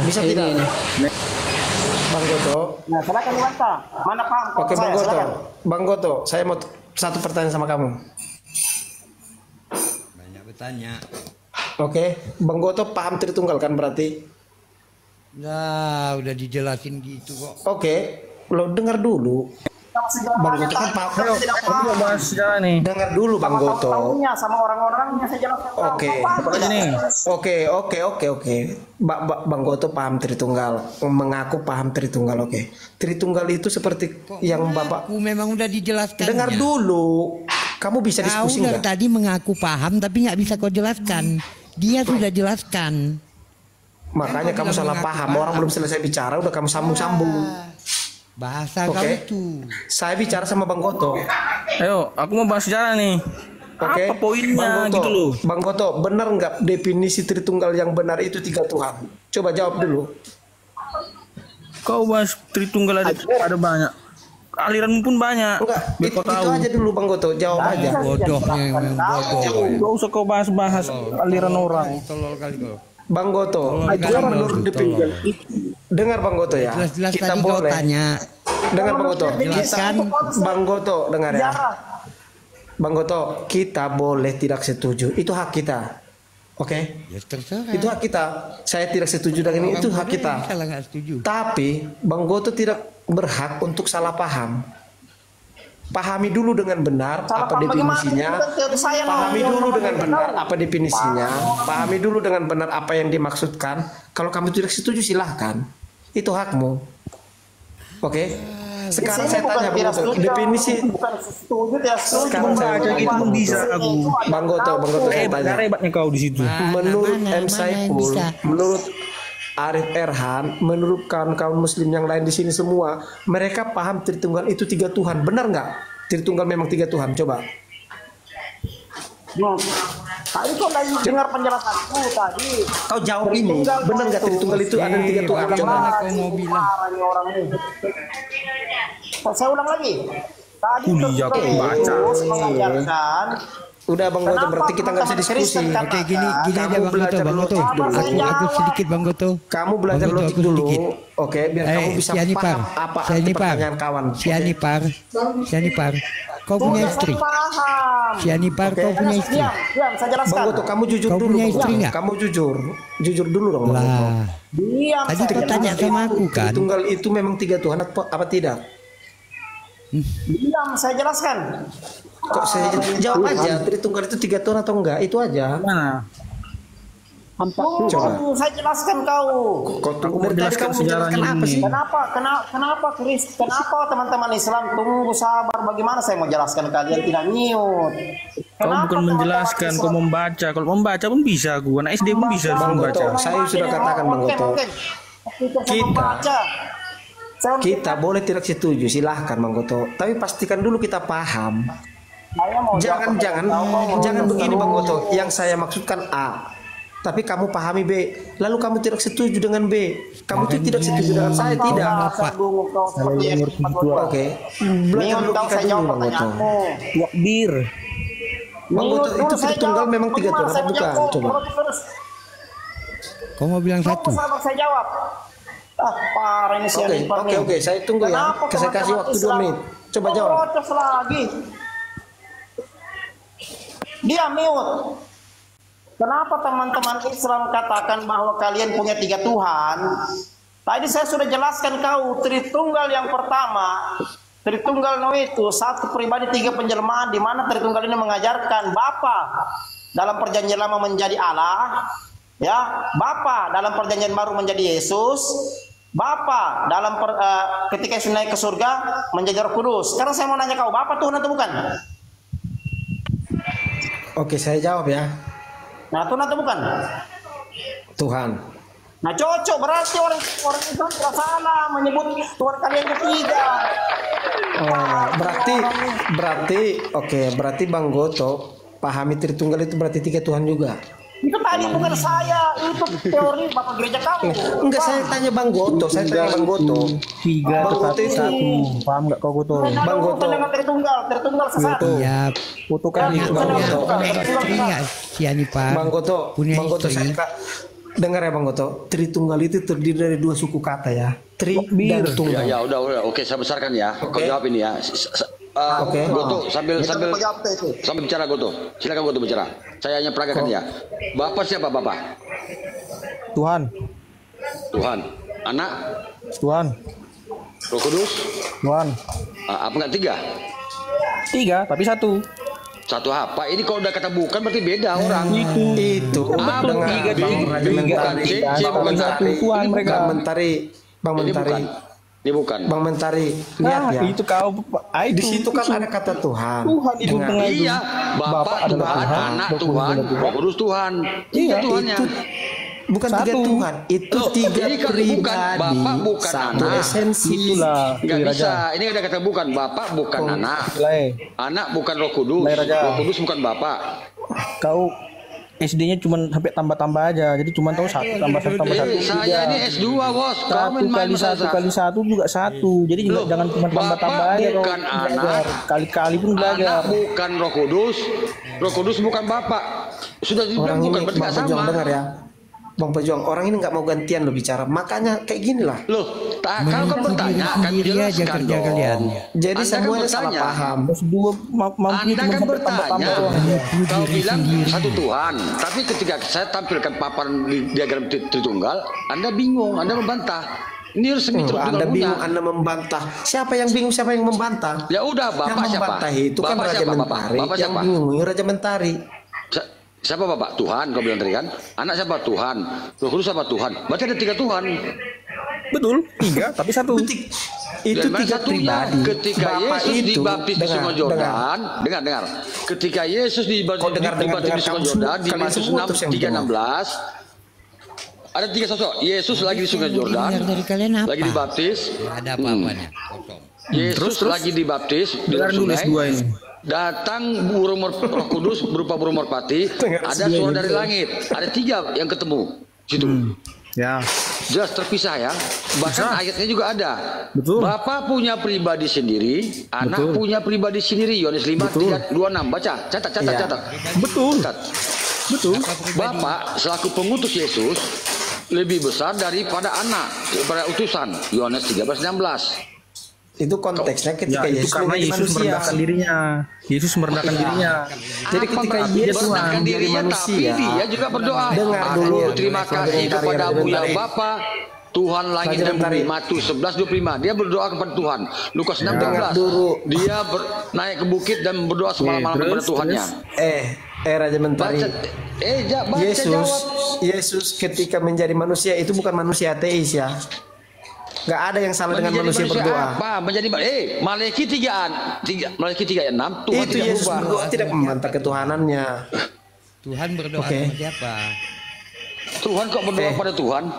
Bisa tidak? Bang Goto.
Nah, silakan Iwanta. Mana paham?
Oke, Bang Goto. Bang Goto, saya mau satu pertanyaan sama kamu.
Banyak bertanya.
Oke, Bang Goto paham Tritunggal kan berarti?
Nah, udah dijelasin gitu kok.
Oke, lo dengar dulu. Bang Goto kan paham.
Aku mau bahas sejarah nih.
Dengar dulu Bang Goto.
Sama orang-orangnya saya jelaskan.
Oke. Bang Goto paham Tritunggal, mengaku paham Tritunggal. Oke. Tritunggal itu seperti yang Bapak.
Aku memang udah dijelaskan.
Dengar dulu. Kamu bisa diskusi
nggak?
nggak?
Tadi mengaku paham tapi nggak bisa kau jelaskan. Dia sudah jelaskan.
Makanya kamu salah paham. Orang belum selesai bicara udah kamu sambung-sambung.
Bahasa kau itu.
Saya bicara sama Bang Goto.
Ayo, aku mau bahas sejarah nih.
Oke.
Apa poinnya gitu loh?
Bang Goto, benar nggak definisi Tritunggal yang benar itu 3 Tuhan? Coba jawab dulu.
Kau bahas Tritunggal ada banyak. Aliran pun banyak.
Enggak, itu aja dulu Bang Goto, jawab aja.
Bodohnya memang bodoh.
Gak usah kau bahas aliran orang.
Tolol kali kau.
Bang Goto, menurut Tritunggal. Dengar Bang Goto ya.
Jelas-jelas
Kita
tadi
boleh.
kau tanya.
Dengar Bang Goto.
Jelaskan.
Bang Goto, dengar ya. Bang Goto, kita boleh tidak setuju. Itu hak kita. Oke?
Ya terserah.
Itu hak kita. Saya tidak setuju dengan ini, itu hak kita.
Salah nggak setuju.
Tapi Bang Goto tidak berhak untuk salah paham. Pahami dulu dengan benar apa definisinya. Pahami dulu dengan benar apa definisinya. Pahami dulu dengan benar apa yang dimaksudkan. Kalau kamu tidak setuju silahkan. Itu hakmu. Oke? Sekarang saya tanya Bang Goto, definisi. Sekarang saya
gitu bisa aku.
Bang Goto saya tanya.
Hebatnya kau di situ.
Menurut M. Saiful, menurut Arif Erhan, menurut kawan-kawan Muslim yang lain di sini semua, mereka paham Tritunggal itu 3 Tuhan. Benar nggak? Tritunggal memang 3 Tuhan. Coba.
Tadi kau lagi dengar penjelasanku tadi.
Kau jawab ini. Benar nggak Tritunggal itu ada 3 Tuhan? Coba.
Kau mau bilang.
Saya ulang lagi. Tadi
Kuliah kau baca.
mengajarkan
Udah Bang Goto, berarti kita nggak bisa diskusi.
Oke, gini aja Bang Goto. Aku sedikit Bang Goto.
Kamu belajar logik dulu. Oke, biar kamu bisa paham apa arti pertanyaan kawan.
Si Anipar, kau punya istri? Si Anipar, kau punya istri?
Diam, saya jelaskan.
Bang Goto, kamu jujur
Kau
dulu.
punya istri nggak?
Kamu jujur dulu dong. Bang Goto.
Lah,
Diam.
tadi kau tanya sama aku kan?
Tunggal itu memang 3 Tuhan apa tidak?
Diam, saya jelaskan.
Kok saya jawab aja, Tritunggal itu 3 Tuhan atau enggak? Itu aja.
Mana?
Coba.
Saya jelaskan kau.
Kau tunggu dari tadi kamu menjelaskan apa sih?
Kenapa teman-teman Islam tunggu sabar? Bagaimana saya mau jelaskan kalian tidak mute?
Kau bukan menjelaskan, kau membaca. Kalau membaca pun bisa, gua anak SD pun bisa membaca.
Saya sudah katakan Bang Goto. Kita boleh tidak setuju, silahkan Bang Goto. Tapi pastikan dulu kita paham. Jangan begini Bang Goto. Yang saya maksudkan A, tapi kamu pahami B. Lalu kamu tidak setuju dengan B. Kamu tuh tidak setuju dengan saya, tidak. Oke. Belajar logika dulu Bang Goto.
Wakbir.
Bang Goto, itu Tritunggal memang 3 Tuhan atau bukan? Coba.
Kau mau bilang satu?
Saya jawab. Parah ini si Anipar nih.
Oke, saya tunggu ya. Saya kasih waktu 2 menit. Coba jawab.
Protes lagi. Dia mute. Kenapa teman-teman Islam katakan bahwa kalian punya 3 Tuhan? Tadi saya sudah jelaskan kau Tritunggal yang pertama. Tritunggal itu satu pribadi 3 penjelmaan, di mana Tritunggal ini mengajarkan Bapa dalam perjanjian lama menjadi Allah, ya, Bapa dalam perjanjian baru menjadi Yesus, Bapa dalam ketika Yesus naik ke surga menjadi Roh Kudus. Sekarang saya mau nanya kau, Bapa Tuhan atau bukan?
Oke, saya jawab ya.
Nah, Tuhan atau bukan?
Tuhan.
Nah, cocok, berarti orang Islam tidak salah menyebut Tuhan kalian ketiga.
Oh, berarti Bang Goto pahami Tritunggal itu berarti 3 Tuhan juga.
Itu tadi bukan saya, itu teori Bapak gereja kamu.
Enggak, saya tanya Bang Goto, Bang Goto.
3 tetap 1. Paham enggak kau Goto?
Bang Goto.
Tertunggal sesat.
Iya.
Fotokan itu Bang Goto.
Si Anipar.
Bang Goto, saya dengar ya Bang Goto. Tritunggal itu terdiri dari 2 suku kata ya. Tri dan tunggal.
Ya udah. Oke, saya besarkan ya. Kau jawab ini ya.
Oke.
Goto sambil bicara Goto. Silakan Goto bicara. Saya hanya peragakan ya. Bapak siapa Bapak?
Tuhan.
Anak?
Tuhan.
Roh Kudus?
Tuhan.
Apa enggak 3?
3 tapi 1.
Satu apa? Ini kalau udah kata bukan berarti beda orang.
Itu.
Dengan 3
bukan 1 Tuhan mereka.
Bang Mentari.
Ini bukan.
Bang Mentari, lihat ya.
Itu kau.
Di situ kan ada kata Tuhan.
Tuhan itu
Iya, Bapak Tuhan, Anak Tuhan, Roh Kudus Tuhan.
Iya,
Tuhannya.
itu bukan 3 Tuhan, itu 3 pribadi.
Bapak bukan
satu
anak.
esensi.
Itulah.
Nggak bisa. Ini ada kata bukan. Bapak bukan anak. Anak bukan Roh Kudus. Roh Kudus bukan Bapak.
Kau SD-nya cuma sampai tambah-tambah aja, jadi cuma tahu 1 tambah 1 tambah 1.
Saya ini S2 bos.
1 kali 1 kali 1 juga 1. Jadi jangan cuma tambah-tambah aja.
Bukan anak.
Kali-kali pun belajar.
Anak bukan Roh Kudus. Roh Kudus bukan Bapak. Sudah dibilang bukan, berarti nggak sama.
Dengar ya. Bang Pejuang, orang ini nggak mau gantian lo bicara, makanya kayak gini lah.
Loh, kalau kan bertanya kan jelaskan dong.
Kalian.
Jadi semuanya salah paham.
Anda kan bertanya, kau bilang 1 Tuhan, tapi ketika saya tampilkan paparan di diagram Tritunggal, Anda bingung, Anda membantah. Ini resmi Tritunggal.
Anda bingung, Anda membantah. Siapa yang bingung, siapa yang membantah?
Ya udah, Bapak
yang
siapa?
Membantah itu kan
Bapak
Raja
siapa,
Mentari.
Bapak
Yang
siapa?
bingung Raja Mentari.
Siapa Bapak? Tuhan, kau bilang tadi kan. Anak siapa? Tuhan. Roh Kudus siapa? Tuhan. Berarti ada 3 Tuhan.
Betul, 3 tapi 1.
Itu 3 pribadi.
Ketika
Bapak
Yesus
itu,
dibaptis di Sungai Yordan, dengar. Ketika Yesus dibaptis di Sungai Yordan di Matius 3:16, ada 3 sosok. Yesus lagi di Sungai Yordan, lagi dibaptis.
Ada apa-apanya.
Yesus lagi dibaptis di sungai. Datang burung Roh Kudus berupa burung merpati. Ada suara dari langit. Ada 3 yang ketemu situ.
Ya.
jelas terpisah ya. Bahkan ayatnya juga ada.
Betul.
Bapa punya pribadi sendiri, anak punya pribadi sendiri. Yohanes 5:26. Baca, catat.
Betul. Betul.
Bapa selaku pengutus Yesus lebih besar daripada anak, daripada utusan. Yohanes 13:16.
Itu konteksnya ketika
Ya, itu
Yesus
karena
menjadi
Yesus
manusia.
merendahkan dirinya. Yesus merendahkan dirinya.
Jadi ketika Yesus
merendahkan
menjadi
dirinya,
manusia,
tapi dia juga berdoa.
dengar
Aku
dulu.
terima kasih kepadamu ya Bapa, Tuhan langit dan bumi. Matius 11:25. Dia berdoa kepada Tuhan. Lukas 6:13. Dia naik ke bukit dan berdoa semalam-malam kepada Tuhannya.
Raja Mentari. Yesus ketika menjadi manusia itu bukan manusia ateis ya. Gak ada yang salah dengan manusia berdoa.
Apa? Malaikat 3:6 Tuhan
itu Yesus berdoa tidak membantah ketuhanannya.
Tuhan berdoa sama siapa?
Tuhan kok berdoa pada Tuhan?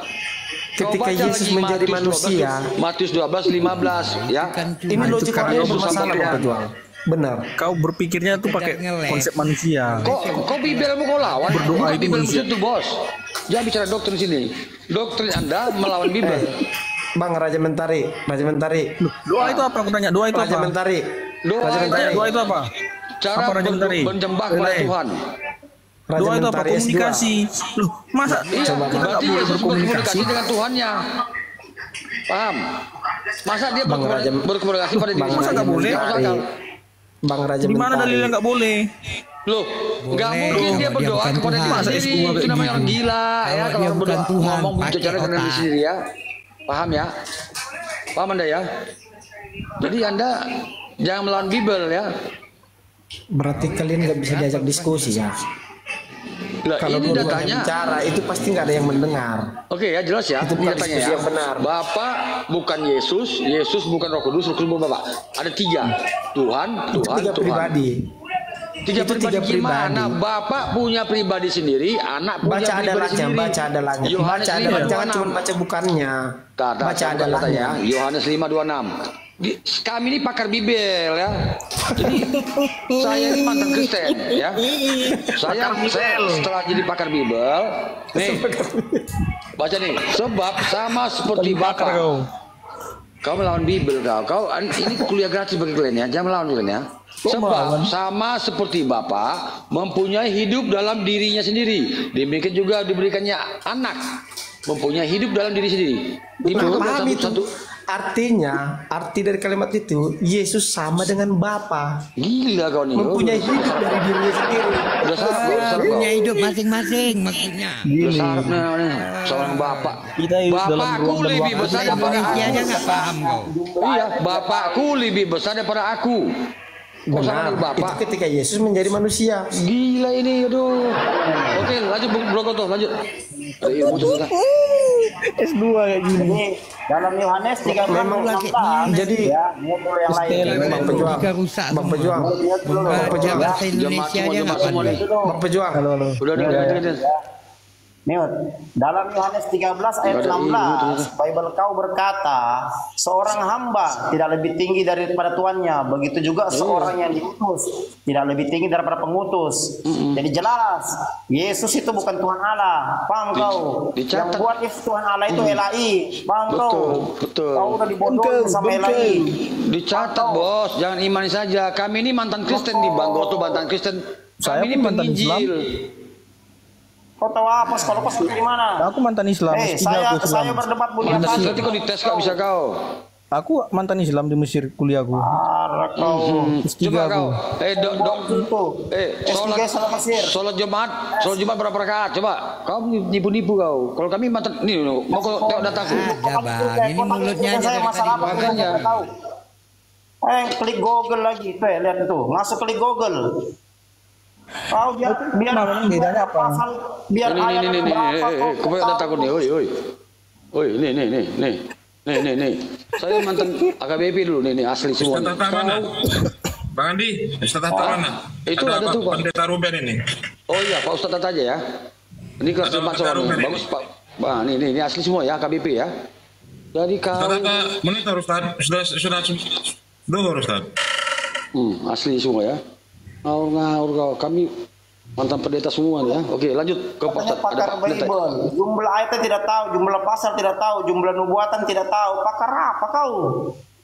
Ketika Yesus menjadi manusia,
Matius 12:15 ya.
Ini logikanya bermasalah Bapak Jual. Benar.
Kau berpikirnya tuh pakai konsep manusia.
Kok bibelmu kau lawan?
Berdoa itu
Bibel
manusia.
itu bos. Jangan bicara doktrin sini. Doktrin Anda melawan Bibel.
Bang Raja Mentari.
Doa itu apa? Aku tanya. Doa itu
Raja
apa?
Mentari.
Doa
itu apa?
Cara
Apa Raja Mentari?
menyembah kepada Tuhan.
Doa itu apa? Komunikasi. Loh, masa
Iya, berarti
boleh
Yesus berkomunikasi
berkomunikasi?
dengan Tuhannya. Paham? Masa dia berkomunikasi pada diri
Masa nggak boleh?
Bang Raja
Di mana
Mentari.
dalilnya nggak boleh?
Loh, nggak mungkin dia berdoa kepada diri sendiri. Itu namanya orang gila ya. Kalau orang berdoa ngomong bicara dengan diri sendiri ya. Paham ya? Paham Anda ya? Jadi Anda jangan melawan Bibel ya.
Berarti kalian nggak bisa diajak diskusi ya.
Lah,
Kalau
ini
dua-duanya
datanya.
bicara itu pasti nggak ada yang mendengar.
Oke ya, jelas ya.
Itu
Ini
bukan
datanya
diskusi
ya.
yang benar.
Bapak bukan Yesus, Yesus bukan Roh Kudus, Roh Kudus bukan Bapak. Ada tiga. Tuhan.
Tiga pribadi.
Tiga pribadi gimana? Bapak punya pribadi sendiri, anak punya
Baca
pribadi
adalahnya,
sendiri.
baca adalahnya.
Yohanes
Baca adalahnya,
5:26.
jangan cuma baca bukannya. Baca adalahnya.
Yohanes 5:26. Kami ini pakar Bibel ya. Jadi saya ini mantan Kristen ya. Saya setelah jadi pakar Bibel, nih baca nih. Sebab sama seperti Bapak. Kau melawan Bibel kau. Ini kuliah gratis bagi kalian ya. Jangan melawan kalian ya. Sebab sama seperti Bapa mempunyai hidup dalam dirinya sendiri, demikian juga diberikannya anak mempunyai hidup dalam diri sendiri.
Paham itu? Artinya, arti dari kalimat itu, Yesus sama dengan Bapa.
Gila kau nih.
Mempunyai hidup dari dirinya sendiri.
Punya hidup masing-masing maksudnya.
Seorang Bapak.
Bapakku
lebih besar daripada aku.
aja nggak paham kau.
Iya, Bapakku lebih besar daripada aku.
Benar. Itu ketika Yesus menjadi manusia.
Gila ini, aduh. Oke, lanjut Brokoto, lanjut.
S2 kayak gini.
Dalam Yohanes 13:16
jadi
ya, ngobrol yang lain.
Bang Pejuang. Bang Pejuang. Bang Pejuang.
Bahasa Indonesia aja nggak pandai.
Bang Pejuang.
Udah.
Niut, dalam Yohanes 13 ayat 16, Bible kau berkata, seorang hamba tidak lebih tinggi daripada tuannya, begitu juga seorang yang diutus tidak lebih tinggi daripada pengutus. Jadi jelas, Yesus itu bukan Tuhan Allah, paham kau? Yang buat Tuhan Allah itu Elai, paham kau?
Betul.
Kau udah dibodohin sama Elai.
Dicatat bos, jangan imani saja. Kami ini mantan Kristen di Banggoto, mantan Kristen.
Saya
Kami ini
pun mantan Islam.
penginjil.
Kau tahu apa? Sekolah pas dari mana?
Aku mantan Islam.
Saya berdebat budiakan.
Nanti kau dites kok bisa kau.
Aku mantan Islam di Mesir kuliahku.
Kau.
Coba kau. Sholat Jumat berapa rakaat? Coba. Kau nipu-nipu kau. Kalau kami mantan nih, mau kau tengok dataku.
Ada bang, ini mulutnya aja dari tadi.
Makanya.
Klik Google lagi, tuh lihat itu. Masuk klik Google. Kau biar
bedanya apa?
Biar ayat
kau pegang dataku nih, oi, nih. Saya mantan AKBP dulu nih, asli semua.
Ustaz Hatta mana? Bang Andi, Ustaz Hatta mana?
Itu ada tuh Pak.
Pendeta Ruben ini.
Oh iya, Pak Ustadz aja ya. Ini kelas 4 soalnya. Bagus Pak. Wah, ini asli semua ya, AKBP ya. Jadi kau.
Ustaz Hatta, monitor Ustaz. Sudah dengar Ustaz.
Asli semua ya. Ngawur kau. Kami Mantan pendeta semua ya. Oke, lanjut ke Pak Ustaz.
Pakar Bible. Jumlah ayatnya tidak tahu, jumlah pasal tidak tahu, jumlah nubuatan tidak tahu. Pakar apa kau?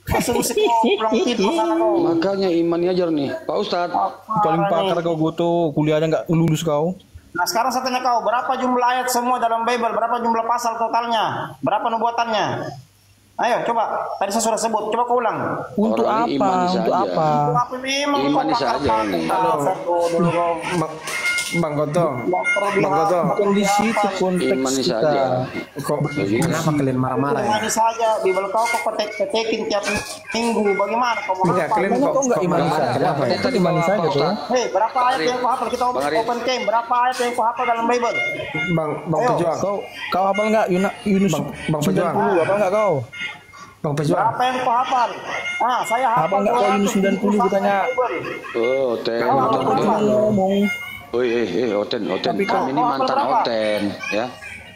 Masuk pulang tidur sana kau.
Makanya imannya ajar nih, Pak Ustaz.
Paling pakar kau Goto, kuliahnya nggak lulus kau.
Nah sekarang saya tanya kau, berapa jumlah ayat semua dalam Bible? Berapa jumlah pasal totalnya? Berapa nubuatannya? Ayo coba, tadi saya sudah sebut, coba kau ulang.
Untuk apa? Untuk apa?
Untuk apa memang
Imani
kau pakar
saja nih.
Bang Goto,
Bukan di situ konteks
Imani
kita.
saja.
kok kenapa kalian marah-marah ya?
Imani saja, Bible kau petekin tiap minggu, bagaimana kau mau
Enggak,
hafal?
kalian
Kok nggak imani saja?
Kenapa ya?
Kok imani saja tuh?
Hei, berapa ayat yang kau hafal? Kita open cam, berapa ayat yang kau hafal dalam Bible?
Bang
Ayo.
Pejuang,
Kau hafal nggak Yunus
Bang Pejuang.
90? Hafal nggak kau?
Bang Pejuang.
Berapa yang kau hafal? Ah, saya hafal.
Hafal nggak kau Yunus 90 katanya?
Oh, Oten.
Ngomong.
Oten. Kami ini mantan Oten, ya.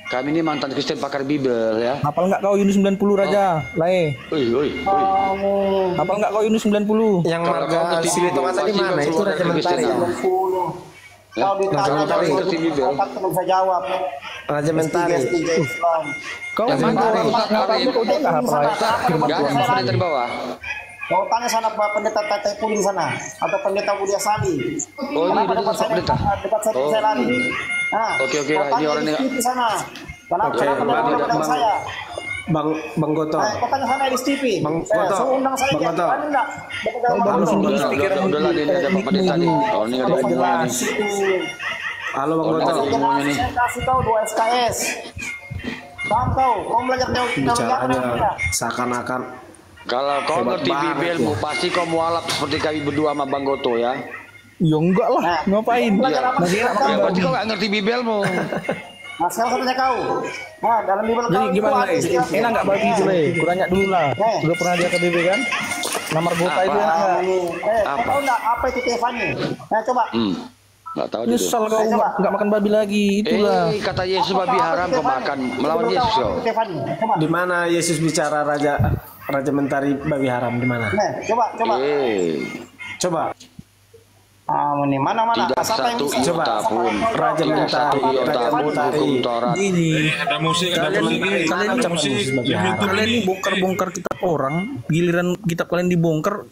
Kami ini mantan Kristen pakar Bible, ya.
Hafal nggak kau Yunus 90 Raja? Lae. Hafal nggak kau Yunus 90?
Yang marga Sili Tomata di mana? Itu Raja Mentari ya?
Kau ditanya dari otak bisa jawab.
Raja Mentari.
Kau
Yang mana
Mentari?
Ustaz?
Kau jangan hafal.
Enggak ada pendeta di bawah.
Kau tanya sana Pak Pendeta Tete Pulin sana atau Pendeta Budia Sali.
Oh, ini udah dekat pendeta.
Dekat saya lari. Nah,
Oke,
kau
lah, ini
tanya
orangnya.
di sana. Kenapa undang saya?
Bang Goto.
Kau tanya sana di TV.
Bang Goto.
Saya undang saya
Bang Goto.
enggak.
Udahlah, ini ada Pak Pendeta nih. Oh, ini ada ilmunya nih.
Halo Bang Goto.
Ilmunya nih.
Saya kasih kau 2 SKS. Paham kau belajar
Bicaranya seakan-akan
Kalau kau ngerti Bibelmu, pasti kau mualaf seperti kami berdua sama Bang Goto, ya.
Ya enggak lah, ngapain?
Ya, berarti kau nggak ngerti Bibelmu.
Nah sekarang saya tanya kau. Nah dalam Bibel
Jadi
kau
gimana Le? Enak nggak bagi itu Le? Kurangnya dulu lah. Udah pernah dia ke BB kan? Namar Gota itu enak nggak?
Kau tahu nggak apa itu Tiffany? Nah coba.
Nggak tahu itu.
Nyesal kau nggak makan babi lagi, itulah.
Kata Yesus babi haram kau makan, melawan Yesus kau.
di mana Yesus bicara Raja Mentari babi haram di mana?
Coba.
Coba.
Ini mana?
Tidak satu iota pun.
Raja
Tidak satu iota pun hukum Taurat.
Ini
Ada musik, ada musik.
kalian ini bongkar-bongkar kitab orang, giliran kitab kalian dibongkar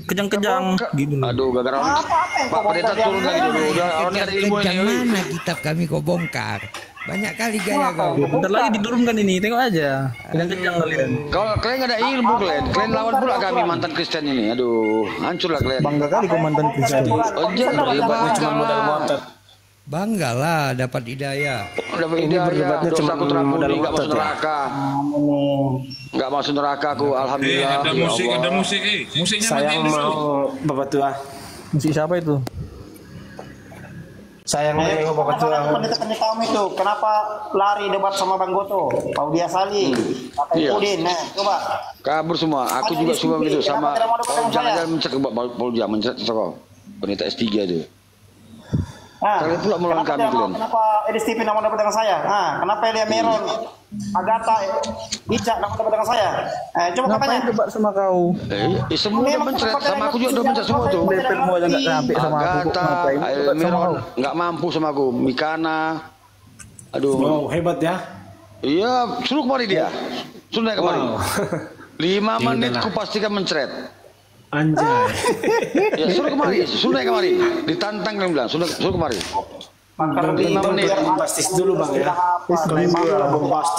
kejang-kejang gitu.
Aduh, gara-gara Pak Pendeta turun lagi dulu. Udah orang ini ada ilmu
Kejang
ini.
mana kitab kami kau bongkar? Banyak kali gaya kau.
Bentar lagi diturunkan ini, tengok aja. Kejang-kejang kalian.
Kalau kalian nggak ada ilmu kalian lawan pula kami mantan Kristen ini. Aduh, hancurlah kalian.
Bangga kali kau mantan Kristen.
Cuma modal motor.
Banggalah dapat hidayah.
Dapat hidayah. Dosaku terampuni, nggak masuk neraka. Nggak masuk neraka aku, alhamdulillah.
Ada musik, ada musik. Musiknya
Saya
matiin dulu.
mau Bapak Tua.
Musik siapa itu?
Saya mau nengok Bapak Tua.
Pendeta kamu itu kenapa lari debat sama Bang Goto? Kau dia Sali,
Iya.
Udin. Nah, coba.
Kabur semua. Aku juga semua begitu sama. Jangan mencet Paul Jam mencet kau. Pendeta S3 itu.
Nah,
Kalian pula melawan kami kalian.
Kenapa Edis TV nama dapat dengan saya? Nah, kenapa Elia Meron, Agatha, Ica nama dapat dengan saya? Coba katanya.
Ngapain debat sama kau?
Semua udah mencret sama aku juga udah mencret semua tuh.
Lepelmu aja nggak sampai sama aku.
Agatha,
Ngapain debat sama
Meron
kau?
nggak mampu sama aku. Mikana, aduh.
Wow, hebat ya.
Iya, suruh kemari dia. Suruh naik kemari. 5 menit
udahlah.
ku pastikan mencret.
Anjay.
Ya suruh kemari, suruh naik kemari. Ditantang kalian bilang, suruh kemari.
Itu bombastis dulu Bang ya.